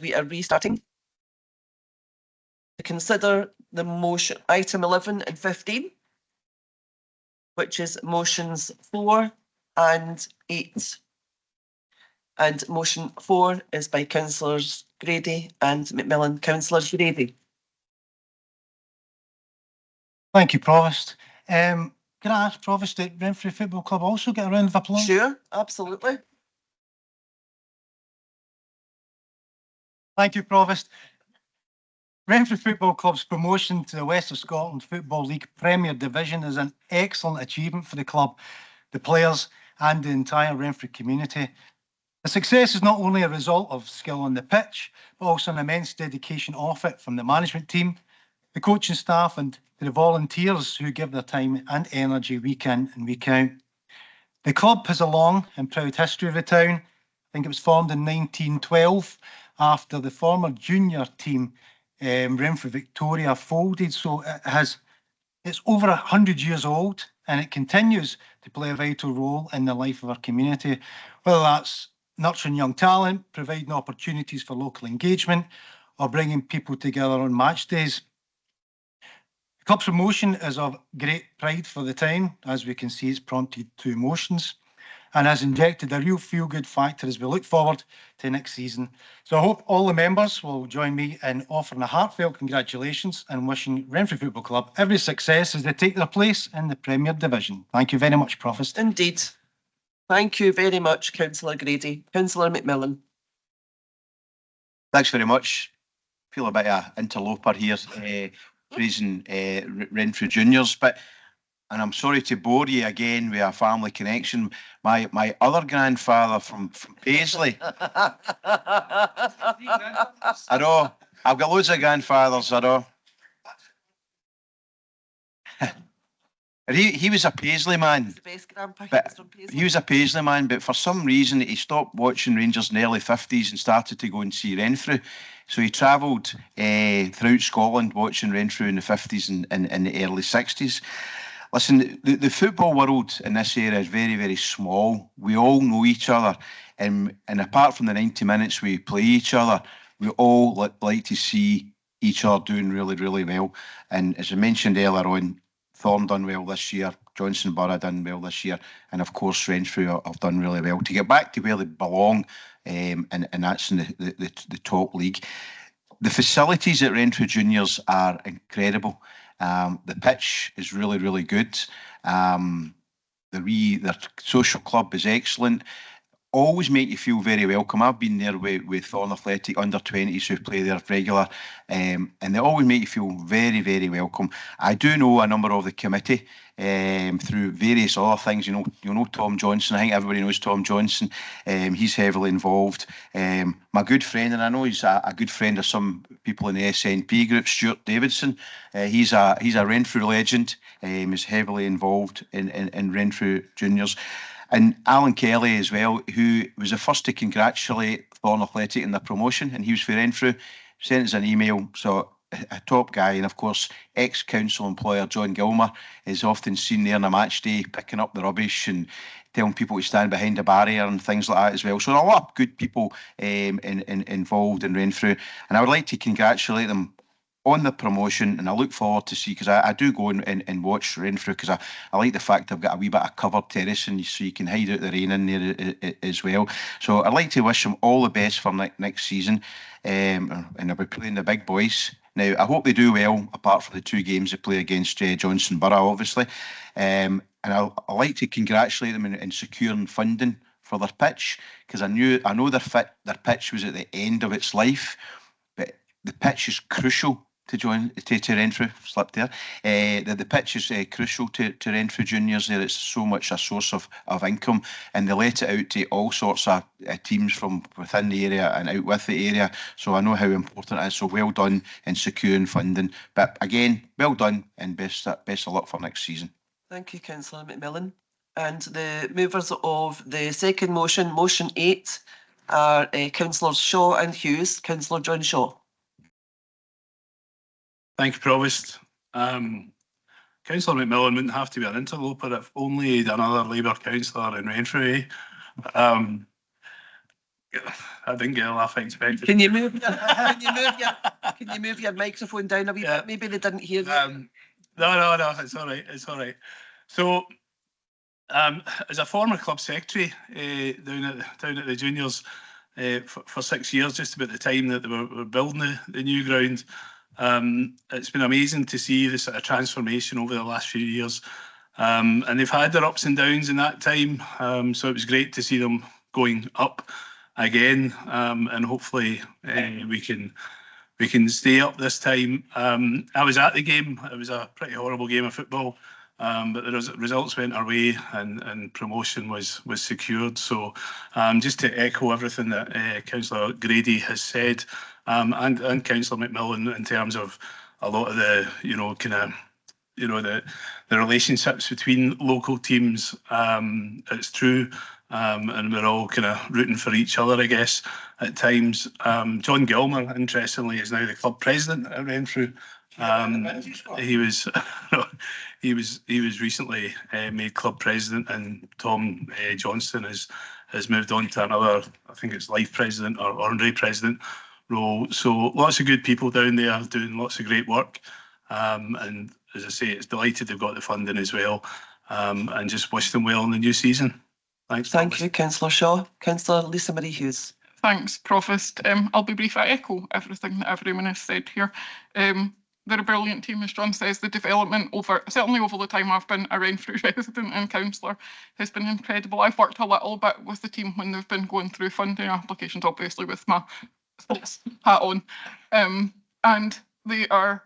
we are restarting to consider the motion item 11 and 15, which is motions 4 and 8. And motion 4 is by Councillors Grady and McMillan. Councillors Grady. Thank you, Provost. Can I ask Provost that Renfrew Football Club also get a round of applause? Sure, absolutely. Thank you, Provost. Renfrew Football Club's promotion to the West of Scotland Football League Premier Division is an excellent achievement for the club, the players and the entire Renfrew community. The success is not only a result of skill on the pitch, but also an immense dedication off it from the management team, the coaching staff and the volunteers who give their time and energy week in and week out. The club has a long and proud history of the town. I think it was formed in 1912 after the former junior team, Renfrew Victoria, folded. So it's over 100 years old and it continues to play a vital role in the life of our community, whether that's nurturing young talent, providing opportunities for local engagement, or bringing people together on match days. The club's promotion is of great pride for the town. As we can see, it's prompted 2 emotions and has injected a real feel-good factor as we look forward to next season. So I hope all the members will join me in offering a heartfelt congratulations and wishing Renfrew Football Club every success as they take their place in the Premier Division. Thank you very much, Provost. Indeed. Thank you very much, Councillor Grady. Councillor McMillan. Thanks very much. Feel a bit of an interloper here, praising Renfrew Juniors, and I'm sorry to bore you again with a family connection. My other grandfather from Paisley. I know. I've got loads of grandfathers, I know. He was a Paisley man. He was a Paisley man, but for some reason he stopped watching Rangers in the early 50s and started to go and see Renfrew. So he travelled throughout Scotland watching Renfrew in the 50s and the early 60s. Listen, the football world in this area is very, very small. We all know each other. And apart from the 90 minutes we play each other, we all like to see each other doing really, really well. And as I mentioned earlier on, Thorn done well this year, Johnstone Burgh done well this year, and of course Renfrew have done really well to get back to where they belong, and that's in the top league. The facilities at Renfrew Juniors are incredible. The pitch is really, really good. Their social club is excellent. Always make you feel very welcome. I've been there with Thorn Athletic under-20s who play there regular, and they always make you feel very, very welcome. I do know a number of the committee through various other things. You know Tom Johnson. I think everybody knows Tom Johnson. He's heavily involved. My good friend, and I know he's a good friend of some people in the SNP group, Stuart Davidson. He's a Renfrew legend. He's heavily involved in Renfrew Juniors. And Alan Kelly as well, who was the first to congratulate Thorn Athletic in their promotion, and he was for Renfrew, sent us an email. So a top guy, and of course ex-council employer John Gilmour is often seen there on a match day picking up the rubbish and telling people to stand behind a barrier and things like that as well. So a lot of good people involved in Renfrew, and I would like to congratulate them on the promotion, and I look forward to see, because I do go and watch Renfrew, because I like the fact I've got a wee bit of covered terrace and so you can hide out the rain in there as well. So I'd like to wish them all the best for next season, and I'll be playing the big boys. Now, I hope they do well, apart from the 2 games they play against Johnstone Burgh, obviously. And I'd like to congratulate them in securing funding for their pitch, because I know their pitch was at the end of its life, but the pitch is crucial to Renfrew. Slipped there. The pitch is crucial to Renfrew Juniors there. It's so much a source of income, and they let it out to all sorts of teams from within the area and out with the area. So I know how important it is. So well done in securing funding. But again, well done, and best of luck for next season. Thank you, Councillor McMillan. And the movers of the second motion, motion 8, are Councillors Shaw and Hughes. Councillor John Shaw. Thank you, Provost. Councillor McMillan wouldn't have to be an interloper if only another Labour councillor in Renfrew. I didn't get a laugh I expected. Can you move your microphone down a wee bit? Maybe they didn't hear you. No, it's all right. It's all right. So, as a former club secretary down at the juniors for 6 years, just about the time that they were building the new ground, it's been amazing to see the sort of transformation over the last few years. And they've had their ups and downs in that time, so it was great to see them going up again, and hopefully we can stay up this time. I was at the game. It was a pretty horrible game of football, but the results went our way, and promotion was secured. So just to echo everything that Councillor Grady has said, and Councillor McMillan, in terms of a lot of the the relationships between local teams, it's true, and we're all kind of rooting for each other, I guess, at times. John Gilmour, interestingly, is now the club president at Renfrew. He was recently made club president, and Tom Johnstone has moved on to another, I think it's life president or honorary president role. So lots of good people down there doing lots of great work, and as I say, it's delighted they've got the funding as well, and just wish them well in the new season. Thanks. Thank you, Councillor Shaw. Councillor Lisa Marie Hughes. Thanks, Provost. I'll be brief. I echo everything that everyone has said here. They're a brilliant team, as John says. The development certainly over the time I've been a Renfrew resident and councillor, has been incredible. I've worked a little bit with the team when they've been going through funding applications, obviously with my sports hat on, and they are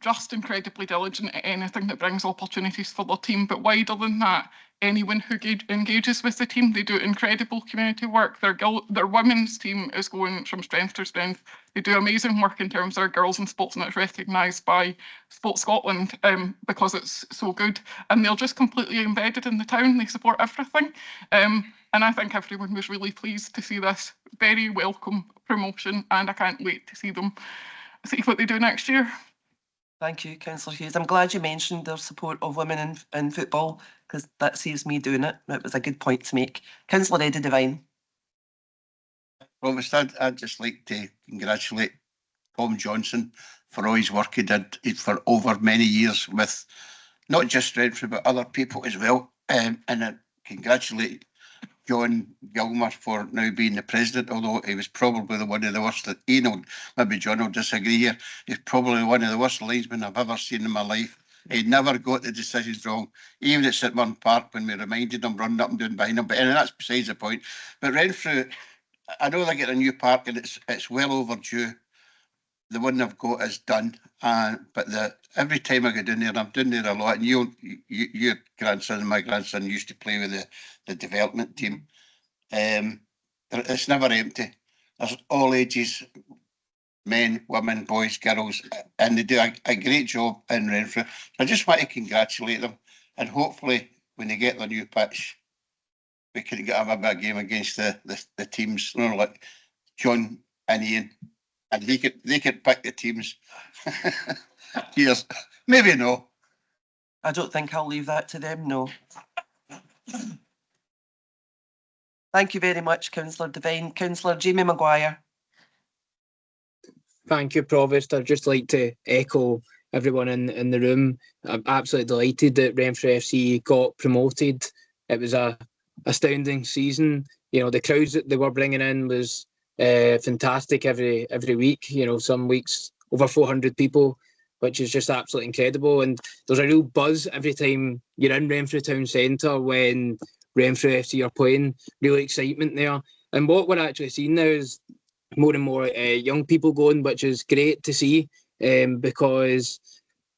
just incredibly diligent at anything that brings opportunities for their team. But wider than that, anyone who engages with the team, they do incredible community work. Their women's team is going from strength to strength. They do amazing work in terms of their girls in sports, and it's recognised by Sports Scotland because it's so good. And they're just completely embedded in the town. They support everything. And I think everyone was really pleased to see this very welcome promotion, and I can't wait to see them see what they do next year. Thank you, Councillor Hughes. I'm glad you mentioned their support of women in football, because that saves me doing it. It was a good point to make. Councillor Eddie Devine. Provost, I'd just like to congratulate Tom Johnson for all his work he did for over many years with not just Renfrew but other people as well. And I congratulate John Gilmour for now being the president, although he was probably one of the worst, maybe John will disagree here, he's probably one of the worst linesmen I've ever seen in my life. He never got the decisions wrong, even at St Mirren Park when we reminded him, running up and down behind him. But anyway, that's besides the point. But Renfrew, I know they get a new park and it's well overdue. The one they've got is done, but every time I go down there, and I'm down there a lot, and your grandson and my grandson used to play with the development team. It's never empty. There's all ages, men, women, boys, girls, and they do a great job in Renfrew. So I just want to congratulate them, and hopefully when they get their new pitch, we can get a bit game against the teams, you know, like John and Ian. And they could pick the teams. Cheers. Maybe no. I don't think I'll leave that to them, no. Thank you very much, Councillor Devine. Councillor Jamie Maguire. Thank you, Provost. I'd just like to echo everyone in the room. I'm absolutely delighted that Renfrew FC got promoted. It was a astounding season. You know, the crowds that they were bringing in was fantastic every week. You know, some weeks over 400 people, which is just absolutely incredible. And there's a real buzz every time you're in Renfrew Town Centre when Renfrew FC are playing. Real excitement there. And what we're actually seeing now is more and more young people going, which is great to see, because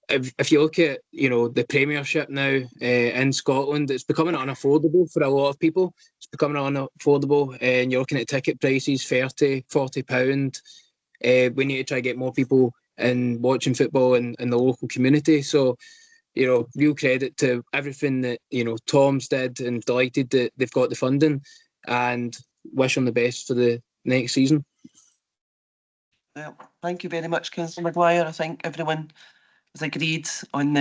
if you look at, you know, the Premiership now in Scotland, it's becoming unaffordable for a lot of people. It's becoming unaffordable, and you're looking at ticket prices, £30, £40. We need to try to get more people in watching football in the local community. So, you know, real credit to everything that, you know, Tom's did, and delighted that they've got the funding, and wish them the best for the next season. Well, thank you very much, Councillor Maguire. I think everyone has agreed on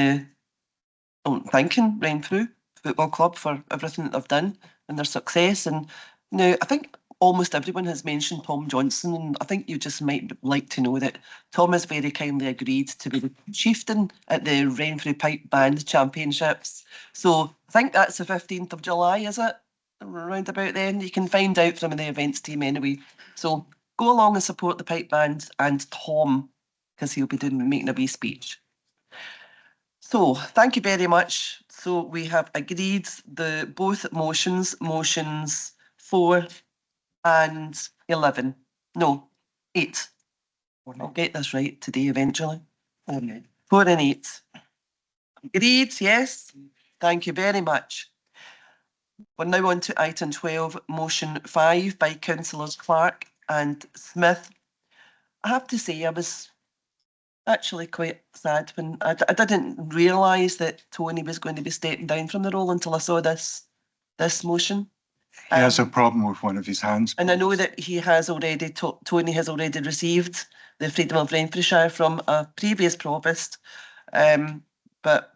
thanking Renfrew Football Club for everything that they've done and their success. And now I think almost everyone has mentioned Tom Johnson, and I think you just might like to know that Tom has very kindly agreed to be the chieftain at the Renfrew Pipe Band Championships. So I think that's the 15th of July, is it? Around about then. You can find out from the events team anyway. So go along and support the pipe band and Tom, because he'll be making a wee speech. So thank you very much. So we have agreed the both motions 4 and 11. No, 8. I'll get this right today eventually. 4 and 8. Agreed, yes. Thank you very much. We're now on to item 12, motion 5 by Councillors Clark and Smith. I have to say I was actually quite sad when I didn't realise that Tony was going to be stepping down from the role until I saw this motion. He has a problem with one of his hands. And I know that he has already, Tony has already received the Freedom of Renfrewshire from a previous Provost. But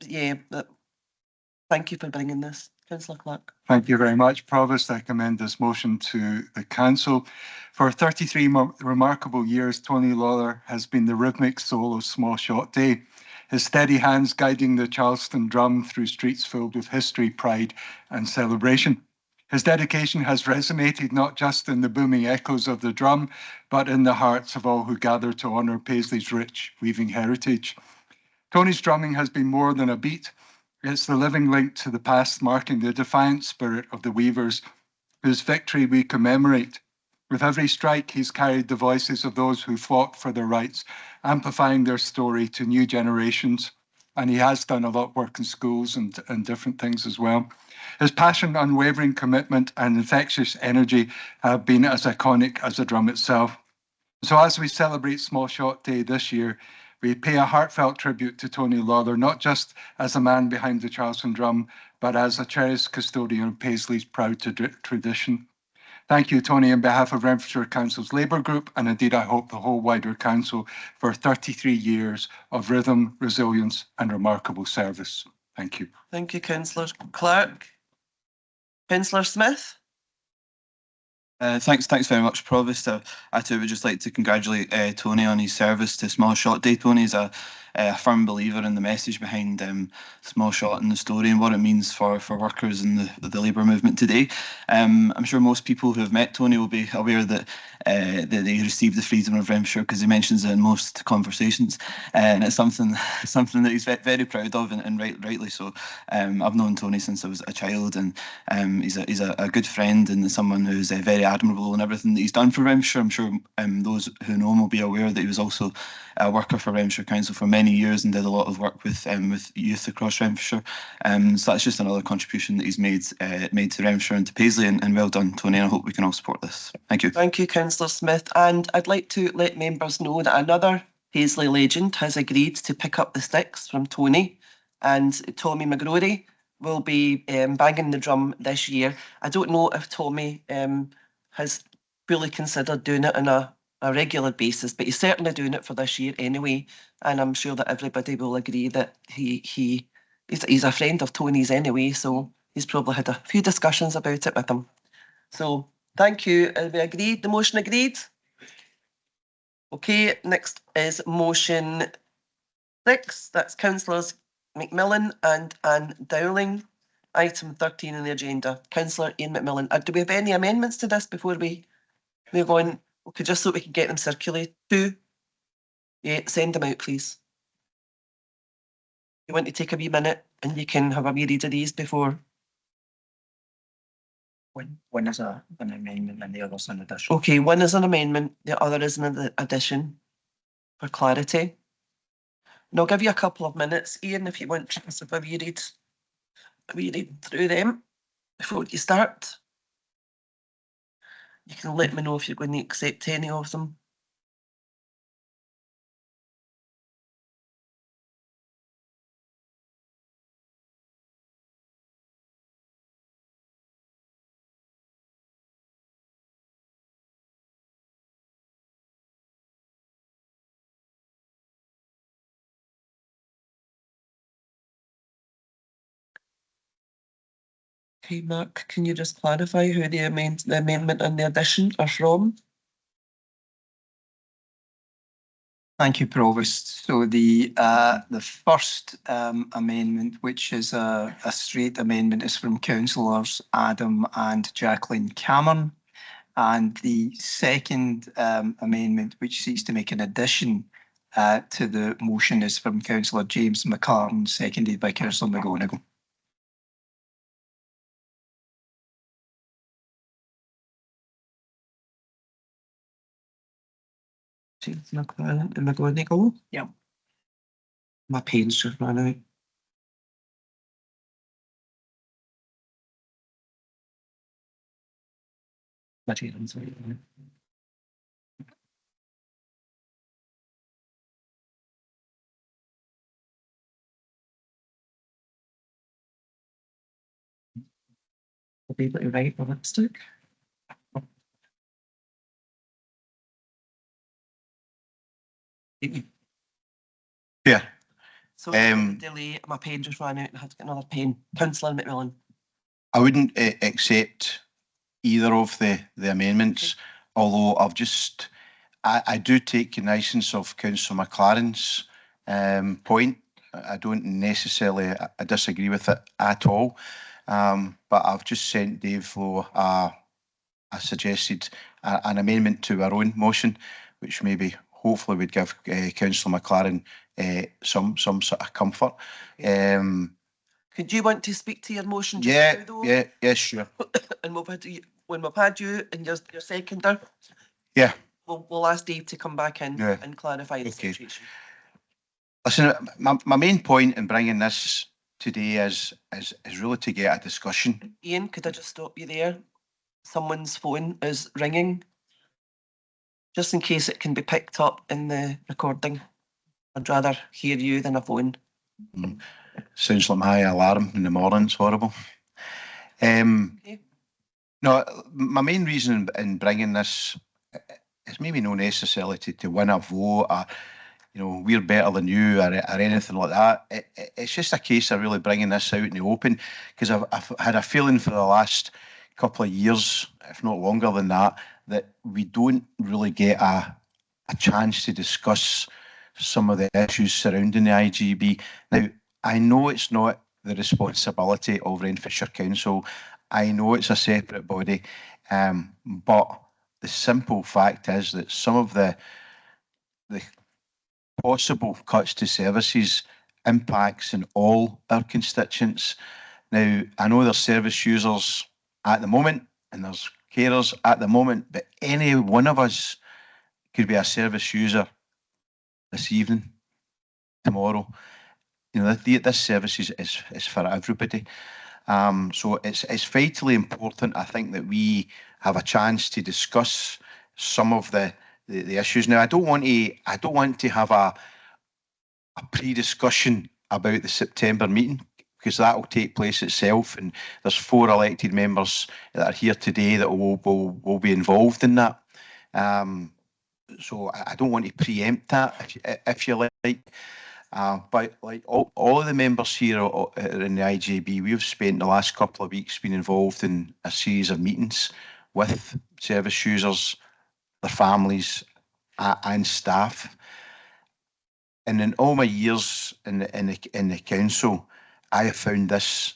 yeah, thank you for bringing this, Councillor Clark. Thank you very much, Provost. I commend this motion to the Council. For 33 remarkable years, Tony Lawler has been the rhythmic soul of Small Shot Day, his steady hands guiding the Charleston drum through streets filled with history, pride and celebration. His dedication has resonated not just in the booming echoes of the drum, but in the hearts of all who gather to honour Paisley's rich weaving heritage. Tony's drumming has been more than a beat. It's the living link to the past, marking the defiant spirit of the weavers, whose victory we commemorate. With every strike, he's carried the voices of those who fought for their rights, amplifying their story to new generations. And he has done a lot of work in schools and different things as well. His passion, unwavering commitment, and infectious energy have been as iconic as the drum itself. So as we celebrate Small Shot Day this year, we pay a heartfelt tribute to Tony Lawler, not just as a man behind the Charleston drum, but as a cherished custodian of Paisley's proud tradition. Thank you, Tony, on behalf of Renfrewshire Council's Labour Group, and indeed I hope the whole wider Council, for 33 years of rhythm, resilience and remarkable service. Thank you. Thank you, Councillor Clark. Councillor Smith? Thanks very much, Provost. I too would just like to congratulate Tony on his service to Small Shot Day. Tony is a firm believer in the message behind Small Shot and the story and what it means for workers in the labour movement today. I'm sure most people who have met Tony will be aware that he received the Freedom of Renfrewshire because he mentions it in most conversations, and it's something that he's very proud of, and rightly so. I've known Tony since I was a child, and he's a good friend and someone who's very admirable in everything that he's done for Renfrewshire. I'm sure those who know him will be aware that he was also a worker for Renfrewshire Council for many years and did a lot of work with youth across Renfrewshire. So that's just another contribution that he's made to Renfrewshire and to Paisley, and well done, Tony, and I hope we can all support this. Thank you. Thank you, Councillor Smith. And I'd like to let members know that another Paisley legend has agreed to pick up the sticks from Tony, and Tommy McGrory will be banging the drum this year. I don't know if Tommy has fully considered doing it on a regular basis, but he's certainly doing it for this year anyway. And I'm sure that everybody will agree that he's a friend of Tony's anyway, so he's probably had a few discussions about it with him. So thank you. We agreed? The motion agreed? Okay, next is motion 6. That's Councillors McMillan and Anne Dowling. Item 13 on the agenda. Councillor Ian McMillan. Do we have any amendments to this before we move on? Okay, just so we can get them circulated. 2. Yeah, send them out, please. You want to take a wee minute and you can have a wee read of these before. One is an amendment and the other's an addition. Okay, one is an amendment, the other is an addition for clarity. And I'll give you a couple of minutes, Ian, if you want to have a wee read through them before you start. You can let me know if you're going to accept any of them. Okay, Mark, can you just clarify who the amendment and the addition are from? Thank you, Provost. So the first amendment, which is a straight amendment, is from Councillors Adam and Jacqueline Cameron. And the second amendment, which seeks to make an addition to the motion, is from Councillor James McCartan, seconded by Councillor McGonigal. James McMillan and McGonigal? Yep. My pen's just ran out. Materials, sorry. I'll be able to write the lipstick. Yeah. So Um, delay, my pen just ran out and I had to get another pen. Councillor McMillan. I wouldn't accept either of the amendments, although I do take cognizance of Councillor McLaren's point. I don't necessarily I disagree with it at all, but I've just sent Dave Lowe I suggested an amendment to our own motion, which maybe hopefully would give Councillor McLaren some sort of comfort. Could you want to speak to your motion just Yeah, now, though? yeah, sure. And when we've had you and your seconder, Yeah. we'll ask Dave to come back in Yeah. and clarify the Okay. situation. Listen, my main point in bringing this today is really to get a discussion. Ian, could I just stop you there? Someone's phone is ringing. Just in case it can be picked up in the recording. I'd rather hear you than a phone. Sounds like my alarm in the morning. It's horrible. Okay. No, my main reason in bringing this is maybe not necessarily to win a vote or, you know, we're better than you or anything like that. It's just a case of really bringing this out in the open, because I've had a feeling for the last couple of years, if not longer than that we don't really get a chance to discuss some of the issues surrounding the IGB. Now, I know it's not the responsibility of Renfrewshire Council. I know it's a separate body, but the simple fact is that some of the possible cuts to services impacts on all our constituents. Now, I know there's service users at the moment and there's carers at the moment, but any one of us could be a service user this evening, tomorrow. You know, this service is for everybody. So it's vitally important, I think, that we have a chance to discuss some of the issues. Now, I don't want to have a pre-discussion about the September meeting, because that will take place itself, and there's 4 elected members that are here today that will be involved in that. So I don't want to preempt that, if you like. But like all of the members here in the IJB, we've spent the last couple of weeks being involved in a series of meetings with service users, their families, and staff. And in all my years in the council, I have found this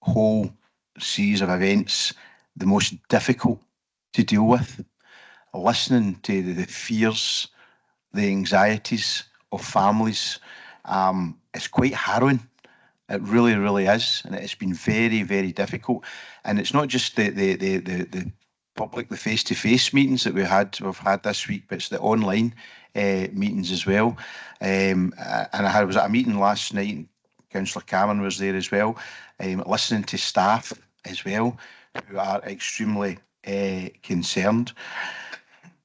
whole series of events the most difficult to deal with. Listening to the fears, the anxieties of families, it's quite harrowing. It really, really is, and it's been very, very difficult. And it's not just the public, the face-to-face meetings that we've had this week, but it's the online meetings as well. And I was at a meeting last night, and Councillor Cameron was there as well, listening to staff as well, who are extremely concerned.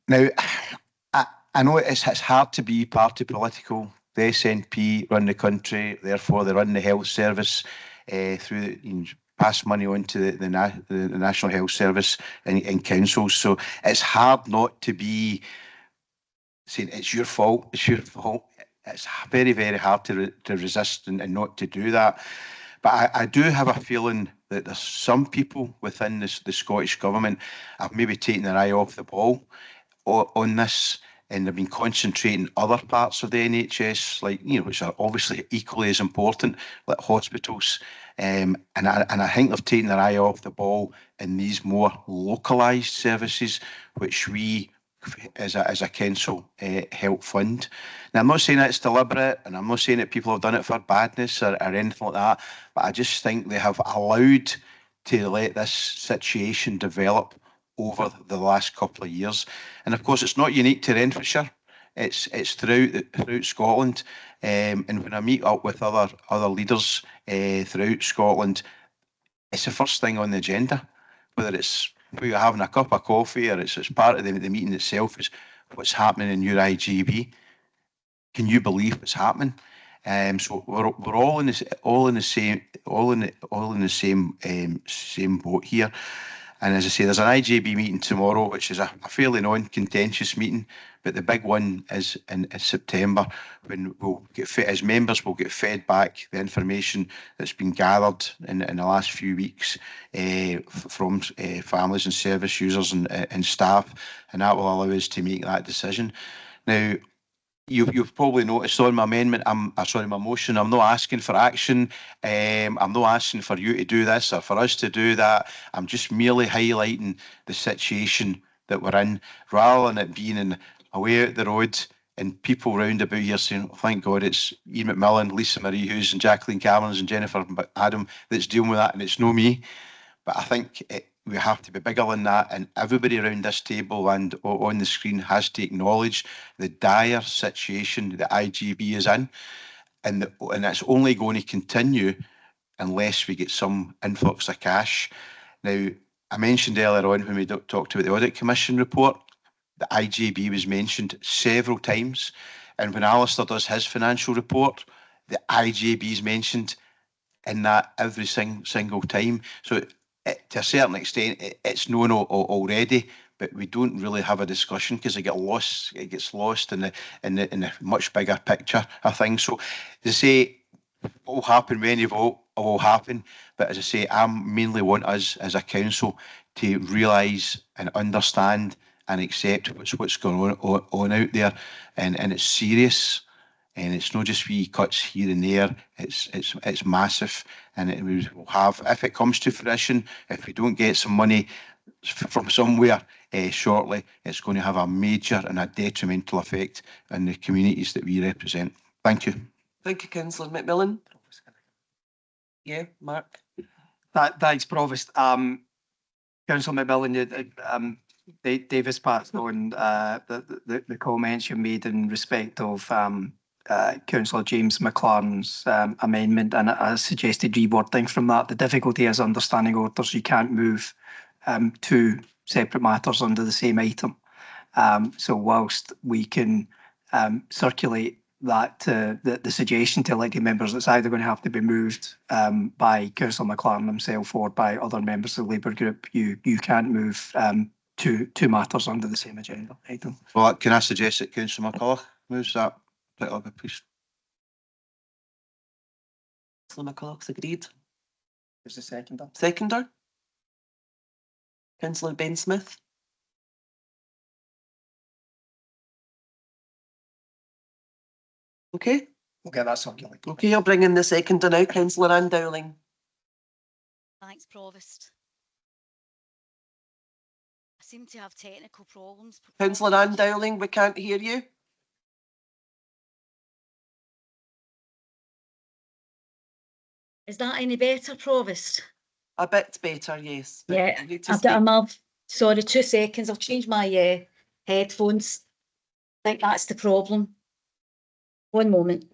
Now, I know it's hard to be party political. The SNP run the country, therefore they run the health service through pass money on to the National Health Service and councils. So it's hard not to be saying it's your fault, it's your fault. It's very, very hard to resist and not to do that. But I do have a feeling that there's some people within the Scottish Government have maybe taken their eye off the ball on this, and they've been concentrating other parts of the NHS, like, you know, which are obviously equally as important, like hospitals. And I think they've taken their eye off the ball in these more localised services, which we, as a council, help fund. Now, I'm not saying that it's deliberate, and I'm not saying that people have done it for badness or anything like that, but I just think they have allowed to let this situation develop over the last couple of years. And of course, it's not unique to Renfrewshire. It's throughout Scotland. And when I meet up with other leaders throughout Scotland, it's the first thing on the agenda, whether it's where you're having a cup of coffee or it's part of the meeting itself, is what's happening in your IGB. Can you believe what's happening? So we're all in the same boat here. And as I say, there's an IJB meeting tomorrow, which is a fairly non-contentious meeting, but the big one is in September, when we'll get as members will get fed back the information that's been gathered in the last few weeks from families and service users and staff, and that will allow us to make that decision. Now, you've probably noticed on my amendment, my motion, I'm not asking for action. I'm not asking for you to do this or for us to do that. I'm just merely highlighting the situation that we're in, rather than it being away out the road and people round about here saying, oh, thank God it's Ian McMillan, Lisa Marie Hughes and Jacqueline Camerons and Jennifer Adam that's dealing with that, and it's no me. But I think we have to be bigger than that, and everybody around this table and on the screen has to acknowledge the dire situation that IGB is in, and it's only going to continue unless we get some influx of cash. Now, I mentioned earlier on when we talked about the Audit Commission report, the IGB was mentioned several times, and when Alistair does his financial report, the IGB is mentioned in that every single time. So to a certain extent, it's known already, but we don't really have a discussion because it gets lost in the much bigger picture of things. So to say what will happen when you vote will happen, but as I say, I mainly want us as a council to realise and understand and accept what's going on out there, and it's serious. And it's not just wee cuts here and there. It's massive, and it will have, if it comes to fruition, if we don't get some money from somewhere shortly, it's going to have a major and a detrimental effect on the communities that we represent. Thank you. Thank you, Councillor McMillan. Yeah, Mark. Thanks, Provost. Councillor McMillan, Davis passed on the comments you made in respect of Councillor James McLaren's amendment, and I suggested rewording from that. The difficulty is understanding orders. You can't move two separate matters under the same item. So whilst we can circulate that the suggestion to elected members, it's either going to have to be moved by Councillor McLaren himself or by other members of the Labour group. You can't move two matters under the same agenda item. Well, can I suggest that Councillor McCulloch moves that? Please. Councillor McCulloch's agreed. Who's the seconder? Seconder? Councillor Ben Smith. Okay. We'll get that circulated. Okay, I'll bring in the seconder now, Councillor Ann Dowling. Thanks, Provost. I seem to have technical problems. Councillor Ann Dowling, we can't hear you. Is that any better, Provost? A bit better, yes. Yeah, I've got a mouth. Sorry, 2 seconds. I'll change my headphones. I think that's the problem. One moment. Is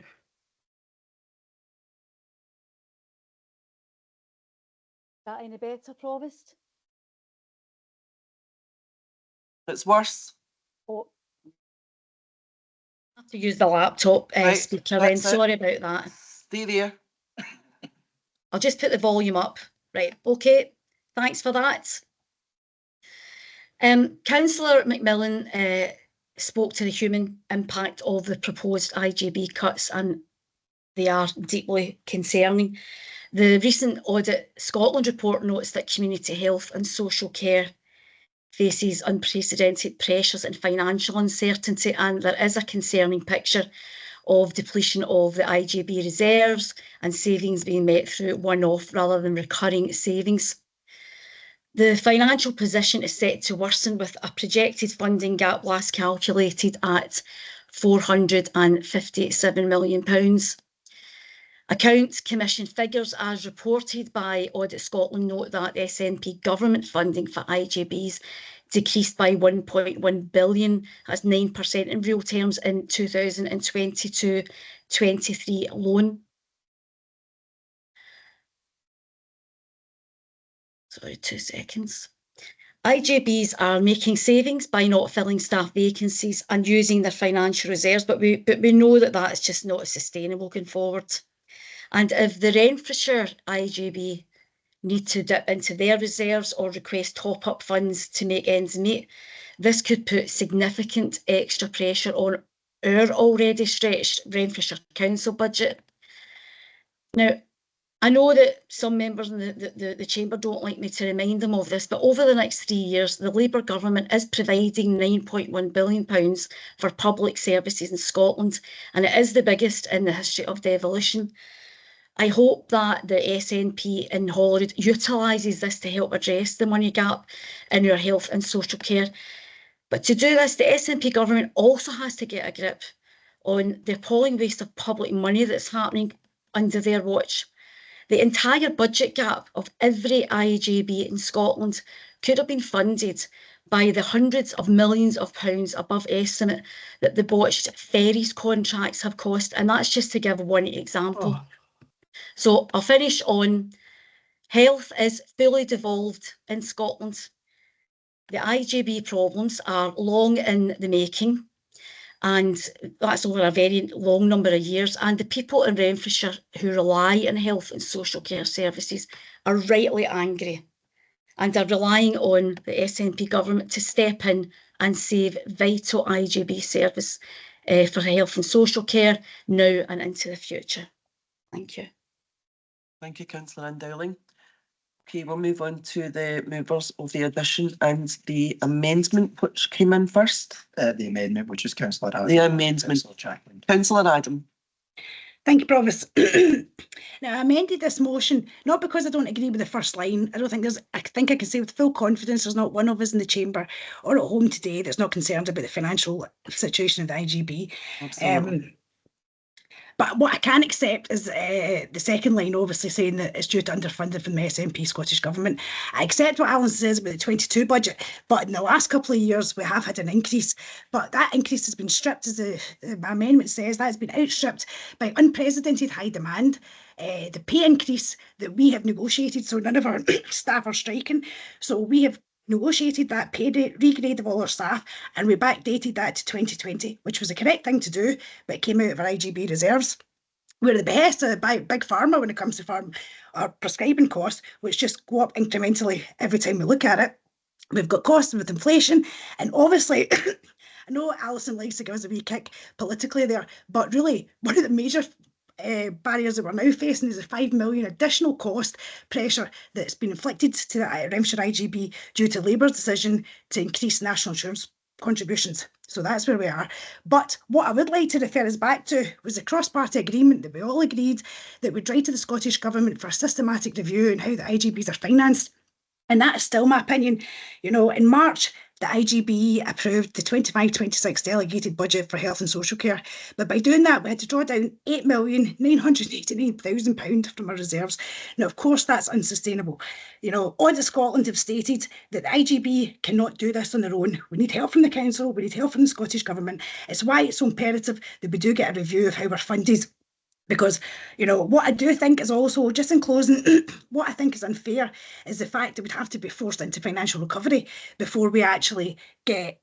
that any better, Provost? It's worse. Oh. I have to use the laptop Right, speaker then. that's it. Sorry about that. Stay there. I'll just put the volume up. Right, okay. Thanks for that. Councillor McMillan spoke to the human impact of the proposed IGB cuts, and they are deeply concerning. The recent Audit Scotland report notes that community health and social care faces unprecedented pressures and financial uncertainty, and there is a concerning picture of depletion of the IGB reserves and savings being met through one-off rather than recurring savings. The financial position is set to worsen, with a projected funding gap last calculated at £457 million. Accounts Commission figures as reported by Audit Scotland note that SNP government funding for IGBs decreased by 1.1 billion, that's 9% in real terms, in 2022-23 alone. Sorry, 2 seconds. IGBs are making savings by not filling staff vacancies and using their financial reserves, but we know that that is just not sustainable going forward. And if the Renfrewshire IGB need to dip into their reserves or request top-up funds to make ends meet, this could put significant extra pressure on our already stretched Renfrewshire Council budget. Now, I know that some members in the Chamber don't like me to remind them of this, but over the next 3 years, the Labour government is providing £9.1 billion for public services in Scotland, and it is the biggest in the history of devolution. I hope that the SNP in Holyrood utilises this to help address the money gap in our health and social care. But to do this, the SNP government also has to get a grip on the appalling waste of public money that's happening under their watch. The entire budget gap of every IGB in Scotland could have been funded by the hundreds of millions of pounds above estimate that the botched ferries contracts have cost, and that's just to give one example. So I'll finish on health is fully devolved in Scotland. The IGB problems are long in the making, and that's over a very long number of years. And the people in Renfrewshire who rely on health and social care services are rightly angry and are relying on the SNP government to step in and save vital IGB service for health and social care now and into the future. Thank you. Thank you, Councillor Ann Dowling. Okay, we'll move on to the movers of the addition and the amendment, which came in first. The amendment, which is Councillor Adam. The amendment. Councillor Adam. Thank you, Provost. Now, I amended this motion, not because I don't agree with the first line. I think I can say with full confidence there's not one of us in the Chamber or at home today that's not concerned about the financial situation of the IGB. But what I can accept is the second line, obviously saying that it's due to underfunding from the SNP Scottish Government. I accept what Alan says about the 22 budget, but in the last couple of years we have had an increase. But that increase has been stripped, as the amendment says, that has been outstripped by unprecedented high demand. The pay increase that we have negotiated, so none of our staff are striking. So we have negotiated that pay regrade of all our staff, and we backdated that to 2020, which was the correct thing to do, but it came out of our IGB reserves. We're at the behest of Big Pharma when it comes to our prescribing costs, which just go up incrementally every time we look at it. We've got costs with inflation, and obviously, I know Alison likes to give us a wee kick politically there, but really one of the major barriers that we're now facing is the 5 million additional cost pressure that's been inflicted to the Renfrewshire IGB due to Labour's decision to increase national insurance contributions. So that's where we are. But what I would like to refer us back to was the cross-party agreement that we all agreed that we'd write to the Scottish Government for a systematic review on how the IGBs are financed. And that is still my opinion. You know, in March, the IGB approved the 25-26 delegated budget for health and social care. But by doing that, we had to draw down £8,989,000 from our reserves. Now, of course, that's unsustainable. You know, Audit Scotland have stated that the IGB cannot do this on their own. We need help from the Council, we need help from the Scottish Government. It's why it's so imperative that we do get a review of how we're funded. Because, you know, what I do think is also, just in closing, what I think is unfair is the fact that we'd have to be forced into financial recovery before we actually we're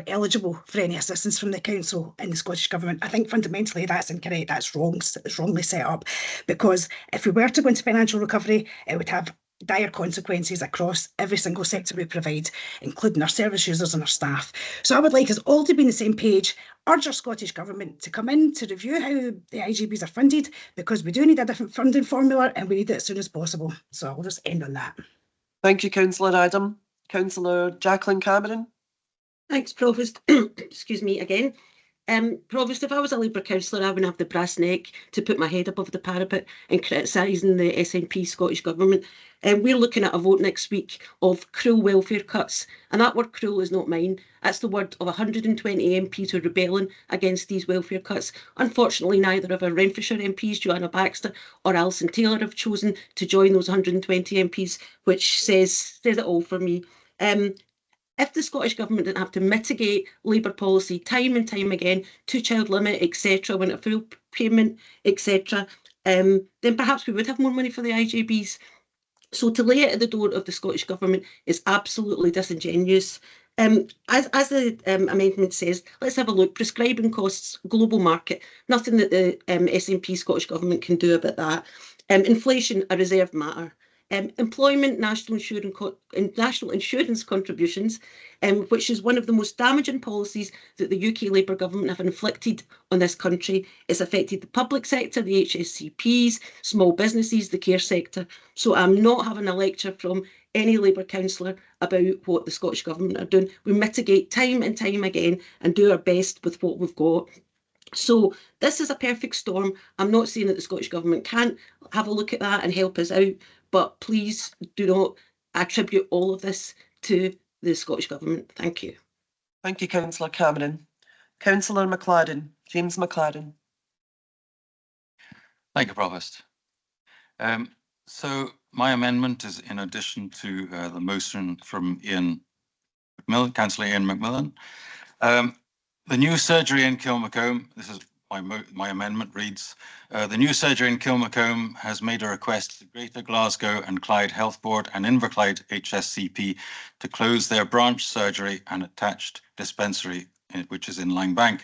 eligible for any assistance from the Council and the Scottish Government. I think fundamentally that's incorrect, that's wrong, it's wrongly set up. Because if we were to go into financial recovery, it would have dire consequences across every single sector we provide, including our service users and our staff. So I would like us all to be on the same page, urge our Scottish Government to come in to review how the IGBs are funded, because we do need a different funding formula and we need it as soon as possible. So I'll just end on that. Thank you, Councillor Adam. Councillor Jacqueline Cameron. Thanks, Provost. Excuse me again. Provost, if I was a Labour councillor, I wouldn't have the brass neck to put my head above the parapet and criticising the SNP Scottish Government. We're looking at a vote next week of cruel welfare cuts, and that word cruel is not mine. That's the word of 120 MPs who are rebelling against these welfare cuts. Unfortunately, neither of our Renfrewshire MPs, Joanna Baxter or Alison Taylor, have chosen to join those 120 MPs, which says it all for me. If the Scottish Government didn't have to mitigate Labour policy time and time again, two-child limit, etc., when a full payment, etc., then perhaps we would have more money for the IJBs. So to lay it at the door of the Scottish Government is absolutely disingenuous. As the amendment says, let's have a look. Prescribing costs, global market, nothing that the SNP Scottish Government can do about that. Inflation, a reserved matter. Employment, national insurance contributions, which is one of the most damaging policies that the UK Labour government have inflicted on this country. It's affected the public sector, the HSCPs, small businesses, the care sector. So I'm not having a lecture from any Labour councillor about what the Scottish Government are doing. We mitigate time and time again and do our best with what we've got. So this is a perfect storm. I'm not saying that the Scottish Government can't have a look at that and help us out, but please do not attribute all of this to the Scottish Government. Thank you. Thank you, Councillor Cameron. Councillor McLaren, James McLaren. Thank you, Provost. So my amendment is in addition to the motion from Councillor Ian McMillan. The new surgery in Kilmacombe, this is my amendment reads, the new surgery in Kilmacombe has made a request to Greater Glasgow and Clyde Health Board and Inverclyde HSCP to close their branch surgery and attached dispensary, which is in Langbank.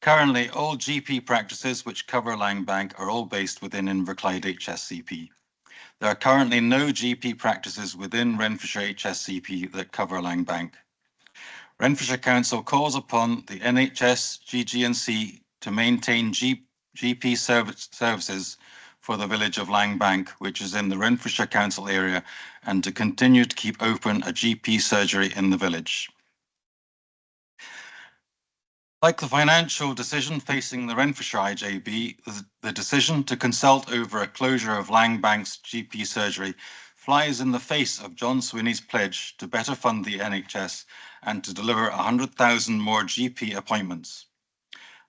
Currently, all GP practices which cover Langbank are all based within Inverclyde HSCP. There are currently no GP practices within Renfrewshire HSCP that cover Langbank. Renfrewshire Council calls upon the NHS, GG&C to maintain GP services for the village of Langbank, which is in the Renfrewshire Council area, and to continue to keep open a GP surgery in the village. Like the financial decision facing the Renfrewshire IJB, the decision to consult over a closure of Langbank's GP surgery flies in the face of John Swinney's pledge to better fund the NHS and to deliver 100,000 more GP appointments.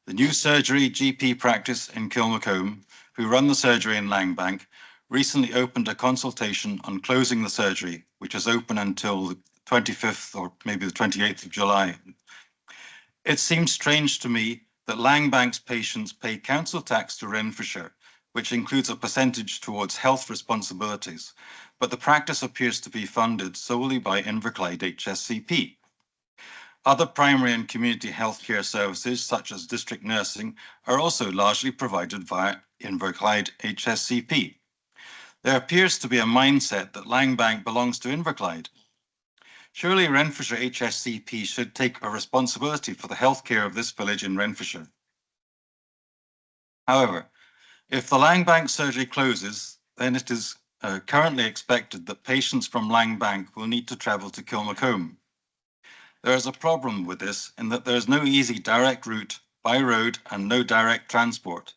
The new surgery GP practice in Kilmacombe, who run the surgery in Langbank, recently opened a consultation on closing the surgery, which is open until the 25th or maybe the 28th of July. It seems strange to me that Langbank's patients pay council tax to Renfrewshire, which includes a percentage towards health responsibilities, but the practice appears to be funded solely by Inverclyde HSCP. Other primary and community healthcare services, such as district nursing, are also largely provided via Inverclyde HSCP. There appears to be a mindset that Langbank belongs to Inverclyde. Surely Renfrewshire HSCP should take a responsibility for the healthcare of this village in Renfrewshire. However, if the Langbank surgery closes, then it is currently expected that patients from Langbank will need to travel to Kilmacombe. There is a problem with this in that there is no easy direct route by road and no direct transport.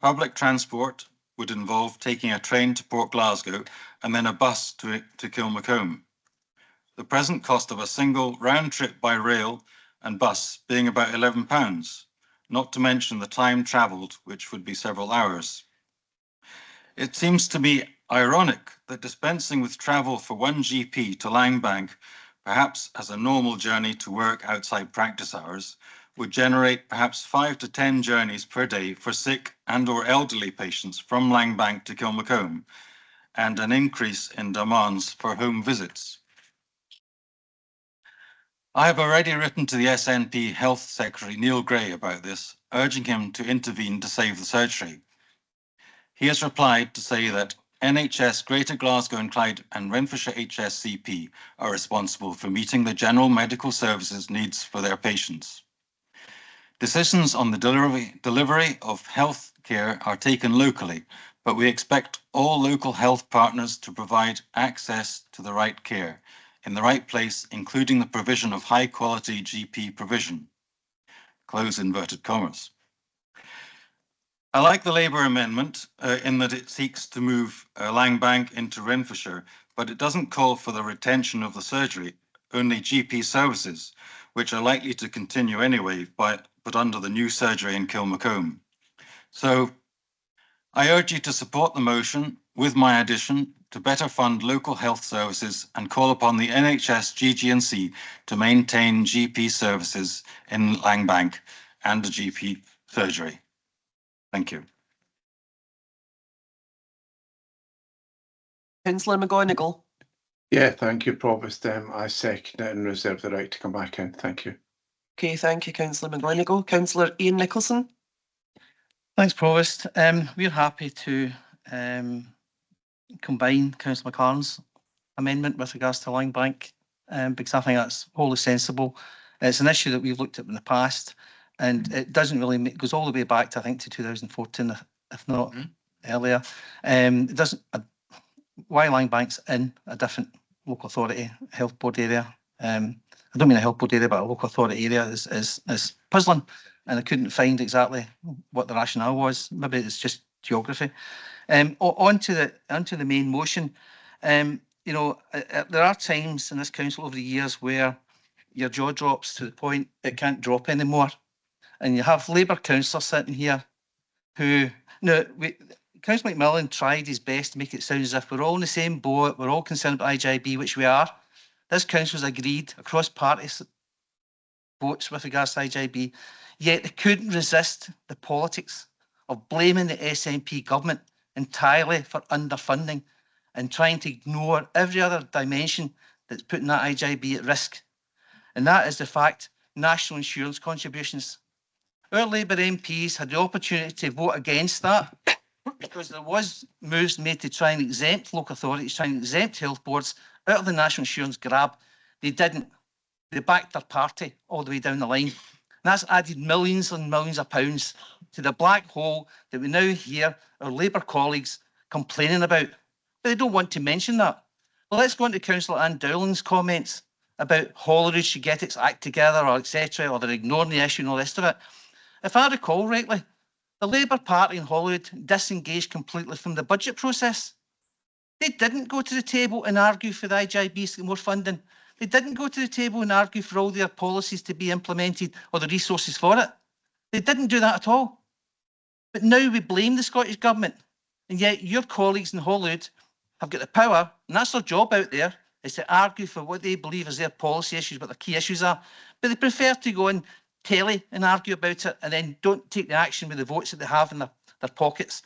Public transport would involve taking a train to Port Glasgow and then a bus to Kilmacombe. The present cost of a single round trip by rail and bus being about £11, not to mention the time travelled, which would be several hours. It seems to me ironic that dispensing with travel for one GP to Langbank, perhaps as a normal journey to work outside practice hours, would generate perhaps 5 to 10 journeys per day for sick and/or elderly patients from Langbank to Kilmacombe, and an increase in demands for home visits. I have already written to the SNP Health Secretary Neil Gray about this, urging him to intervene to save the surgery. He has replied to say that NHS Greater Glasgow and Clyde and Renfrewshire HSCP are responsible for meeting the general medical services needs for their patients. Decisions on the delivery of health care are taken locally, but we expect all local health partners to provide access to the right care in the right place, including the provision of high quality GP provision. Close inverted commas. I like the Labour amendment in that it seeks to move Langbank into Renfrewshire, but it doesn't call for the retention of the surgery, only GP services, which are likely to continue anyway, but under the new surgery in Kilmacombe. So I urge you to support the motion with my addition to better fund local health services and call upon the NHS GG&C to maintain GP services in Langbank and the GP surgery. Thank you. Councillor McGonigal. Yeah, thank you, Provost. I second it and reserve the right to come back in. Thank you. Okay, thank you, Councillor McGonigal. Councillor Ian Nicholson. Thanks, Provost. We're happy to combine Councillor McLaren's amendment with regards to Langbank because I think that's wholly sensible. It's an issue that we've looked at in the past, and it doesn't really make, goes all the way back to I think to 2014, if not earlier. It doesn't. Why Langbank's in a different local authority health board area? I don't mean a health board area, but a local authority area is puzzling, and I couldn't find exactly what the rationale was. Maybe it's just geography. On to the main motion. You know, there are times in this council over the years where your jaw drops to the point it can't drop anymore, and you have Labour councillors sitting here who Councillor McMillan tried his best to make it sound as if we're all in the same boat, we're all concerned about IJB, which we are. This council's agreed across party votes with regards to IJB, yet they couldn't resist the politics of blaming the SNP government entirely for underfunding and trying to ignore every other dimension that's putting that IJB at risk. And that is the fact, national insurance contributions. Our Labour MPs had the opportunity to vote against that because there was moves made to try and exempt local authorities, trying to exempt health boards out of the national insurance grab. They didn't. They backed their party all the way down the line. And that's added millions and millions of pounds to the black hole that we now hear our Labour colleagues complaining about. But they don't want to mention that. Well, let's go on to Councillor Anne Dowling's comments about Holyrood should get its act together, or etc., or they're ignoring the issue and all the rest of it. If I recall rightly, the Labour Party in Holyrood disengaged completely from the budget process. They didn't go to the table and argue for the IJB to get more funding. They didn't go to the table and argue for all their policies to be implemented or the resources for it. They didn't do that at all. But now we blame the Scottish Government, and yet your colleagues in Holyrood have got the power, and that's their job out there, is to argue for what they believe is their policy issues, what their key issues are. But they prefer to go on telly and argue about it and then don't take the action with the votes that they have in their pockets.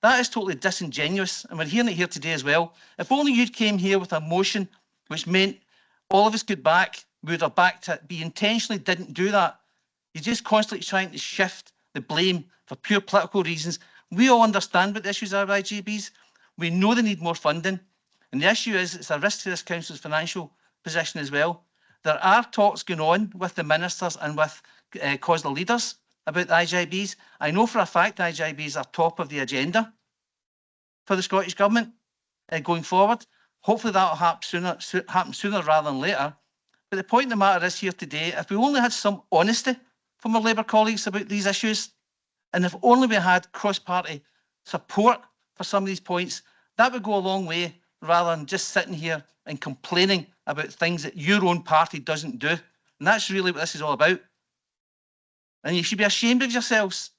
That is totally disingenuous, and we're hearing it here today as well. If only you came here with a motion which meant all of us could back, we would have backed it, but you intentionally didn't do that. You're just constantly trying to shift the blame for pure political reasons. We all understand what the issues are with IJBs. We know they need more funding, and the issue is it's a risk to this council's financial position as well. There are talks going on with the ministers and with COSLA leaders about the IJBs. I know for a fact the IJBs are top of the agenda for the Scottish Government going forward. Hopefully that will happen sooner rather than later. But the point of the matter is here today, if we only had some honesty from our Labour colleagues about these issues, and if only we had cross-party support for some of these points, that would go a long way rather than just sitting here and complaining about things that your own party doesn't do. And that's really what this is all about. And you should be ashamed of yourselves,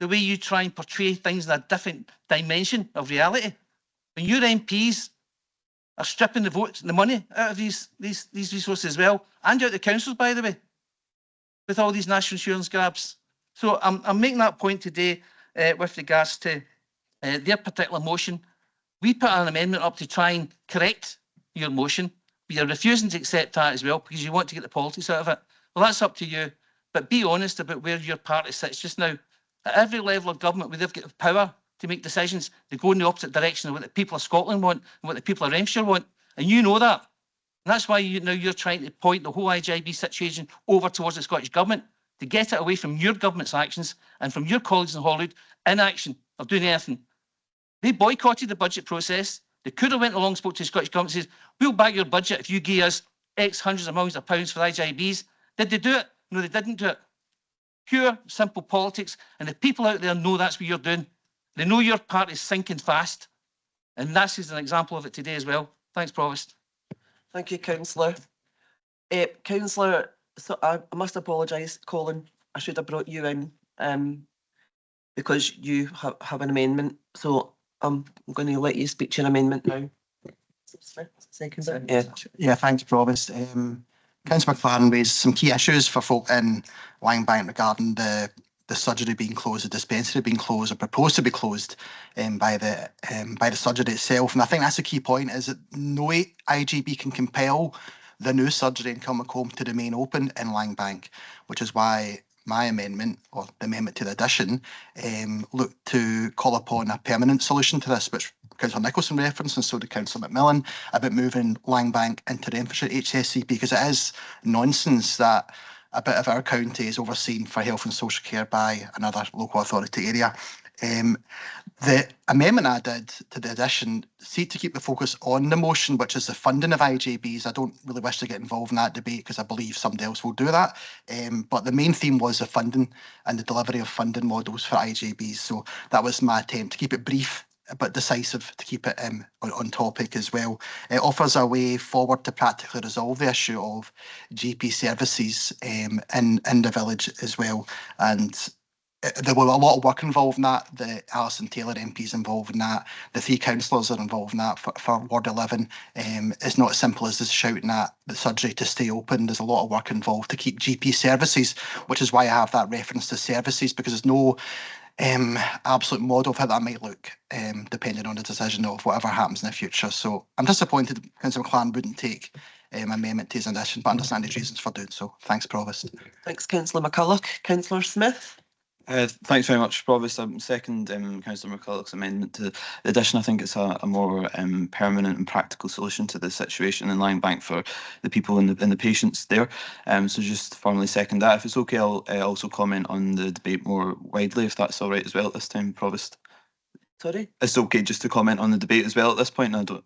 the way you try and portray things in a different dimension of reality. When your MPs are stripping the votes and the money out of these resources as well, and out of the councils, by the way, with all these national insurance grabs. So I'm making that point today with regards to their particular motion. We put an amendment up to try and correct your motion, but you're refusing to accept that as well because you want to get the politics out of it. Well, that's up to you, but be honest about where your party sits just now. At every level of government where they've got power to make decisions. They go in the opposite direction of what the people of Scotland want and what the people of Renfrewshire want. And you know that. And that's why you're trying to point the whole IJB situation over towards the Scottish Government to get it away from your government's actions and from your colleagues in Holyrood inaction of doing anything. They boycotted the budget process. They could have went along and spoke to the Scottish Government and said, we'll back your budget if you give us X hundreds of millions of pounds for IJBs. Did they do it? No, they didn't do it. Pure, simple politics. And the people out there know that's what you're doing. They know your party's sinking fast. And that's an example of it today as well. Thanks, Provost. Thank you, Councillor. Councillor, so I must apologise, Colin. I should have brought you in because you have an amendment. So I'm going to let you speak to your amendment now. Second, Yeah, thanks, Provost. Councillor McLaren raised some key issues for folk in Langbank regarding the surgery being closed, the dispensary being closed or proposed to be closed by the surgery itself. And I think that's a key point, is that no IGB can compel the new surgery in Kilmacombe to remain open in Langbank, which is why my amendment, or the amendment to the addition, looked to call upon a permanent solution to this, which Councillor Nicholson referenced, and so did Councillor McMillan, about moving Langbank into Renfrewshire HSCP, because it is nonsense that a bit of our county is overseen for health and social care by another local authority area. The amendment I did to the addition seek to keep the focus on the motion, which is the funding of IJBs. I don't really wish to get involved in that debate because I believe somebody else will do that. But the main theme was the funding and the delivery of funding models for IJBs. So that was my attempt to keep it brief but decisive, to keep it on topic as well. It offers a way forward to practically resolve the issue of GP services in the village as well. And there were a lot of work involved in that. The Alison Taylor MP is involved in that. The 3 councillors are involved in that for Ward 11. It's not as simple as just shouting at the surgery to stay open. There's a lot of work involved to keep GP services, which is why I have that reference to services, because there's no absolute model of how that might look, depending on the decision of whatever happens in the future. So I'm disappointed Councillor McLaren wouldn't take amendment to his addition, but I understand his reasons for doing so. Thanks, Provost. Thanks, Councillor McCulloch. Councillor Smith. Thanks very much, Provost. Second Councillor McCulloch's amendment to the addition. I think it's a more permanent and practical solution to the situation in Langbank for the people and the patients there. So just formally second that. If it's okay, I'll also comment on the debate more widely, if that's all right as well at this time, Provost. Sorry? It's okay just to comment on the debate as well at this point. I don't.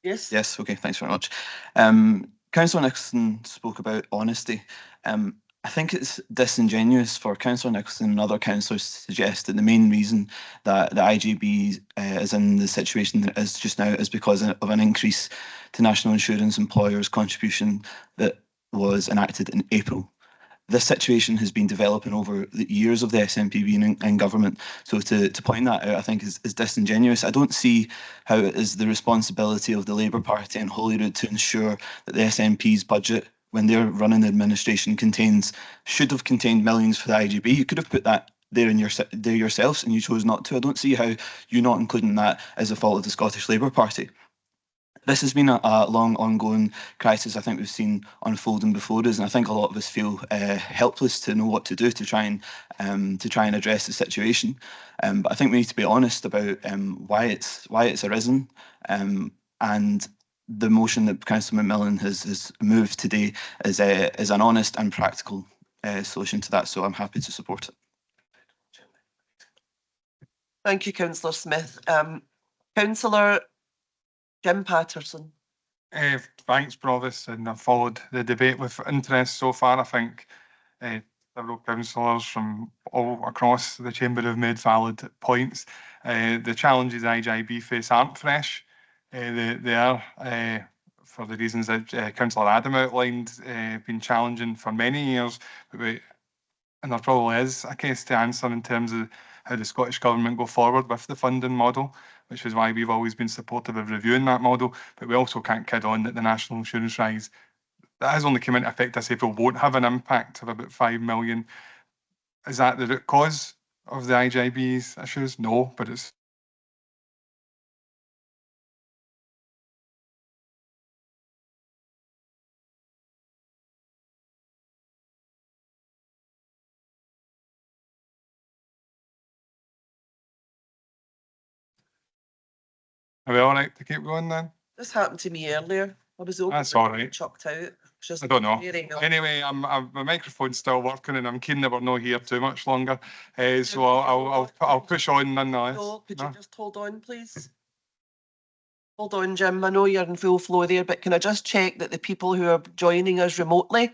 Yes. Yes. Okay. Thanks very much. Councillor Nicholson spoke about honesty. I think it's disingenuous for Councillor Nicholson and other councillors to suggest that the main reason that the IGB is in the situation that it is just now is because of an increase to National Insurance Employers' contribution that was enacted in April. This situation has been developing over the years of the SNP being in government. So to point that out, I think is disingenuous. I don't see how it is the responsibility of the Labour Party and Holyrood to ensure that the SNP's budget, when they're running the administration, should have contained millions for the IGB. You could have put that there yourselves, and you chose not to. I don't see how you not including that as a fault of the Scottish Labour Party. This has been a long, ongoing crisis I think we've seen unfolding before us, and I think a lot of us feel helpless to know what to do to try and address the situation. But I think we need to be honest about why it's arisen, and the motion that Councillor McMillan has moved today is an honest and practical solution to that. So I'm happy to support it. Thank you, Councillor Smith. Councillor Jim Patterson. Thanks, Provost, and I've followed the debate with interest so far. I think several councillors from all across the chamber have made valid points. The challenges IJB face aren't fresh. They are, for the reasons that Councillor Adam outlined, been challenging for many years. And there probably is a case to answer in terms of how the Scottish Government go forward with the funding model, which is why we've always been supportive of reviewing that model. But we also can't kid on that the national insurance rise that has only come into effect this April won't have an impact of about 5 million. Is that the root cause of the IJB's issues? No, but it's Are we all right to keep going then? This happened to me earlier. I was open. That's all right. Chucked out. Just I don't know. very ill. Anyway, my microphone's still working, and I'm keen that we're not here too much longer. So I'll push on nonetheless. No, could you just hold on, please? Hold on, Jim. I know you're in full flow there, but can I just check that the people who are joining us remotely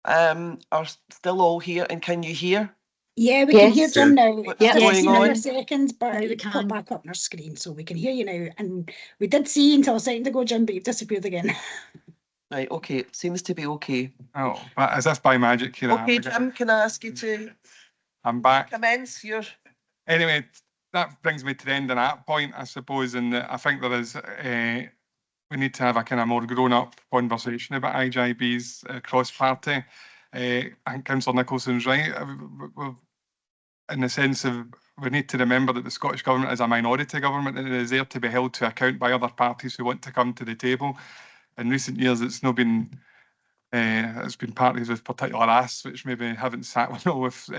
are still all here, and can you hear? Yeah, we can hear Jim now. What's Just going another on? second, but you pop back up on our screen, so we can hear you now. And we did see you until a second ago, Jim, but you've disappeared again. Right, okay. Seems to be okay. Oh, but as if by magic here. Okay, Jim, can I ask you to I'm back. commence your... Anyway, that brings me to the end of that point, I suppose, and I think there is, we need to have a kind of more grown-up conversation about IJBs cross-party. I think Councillor Nicholson's right, in the sense of we need to remember that the Scottish Government is a minority government and it is there to be held to account by other parties who want to come to the table. In recent years, it's not been, it's been parties with particular asks, which maybe haven't sat well with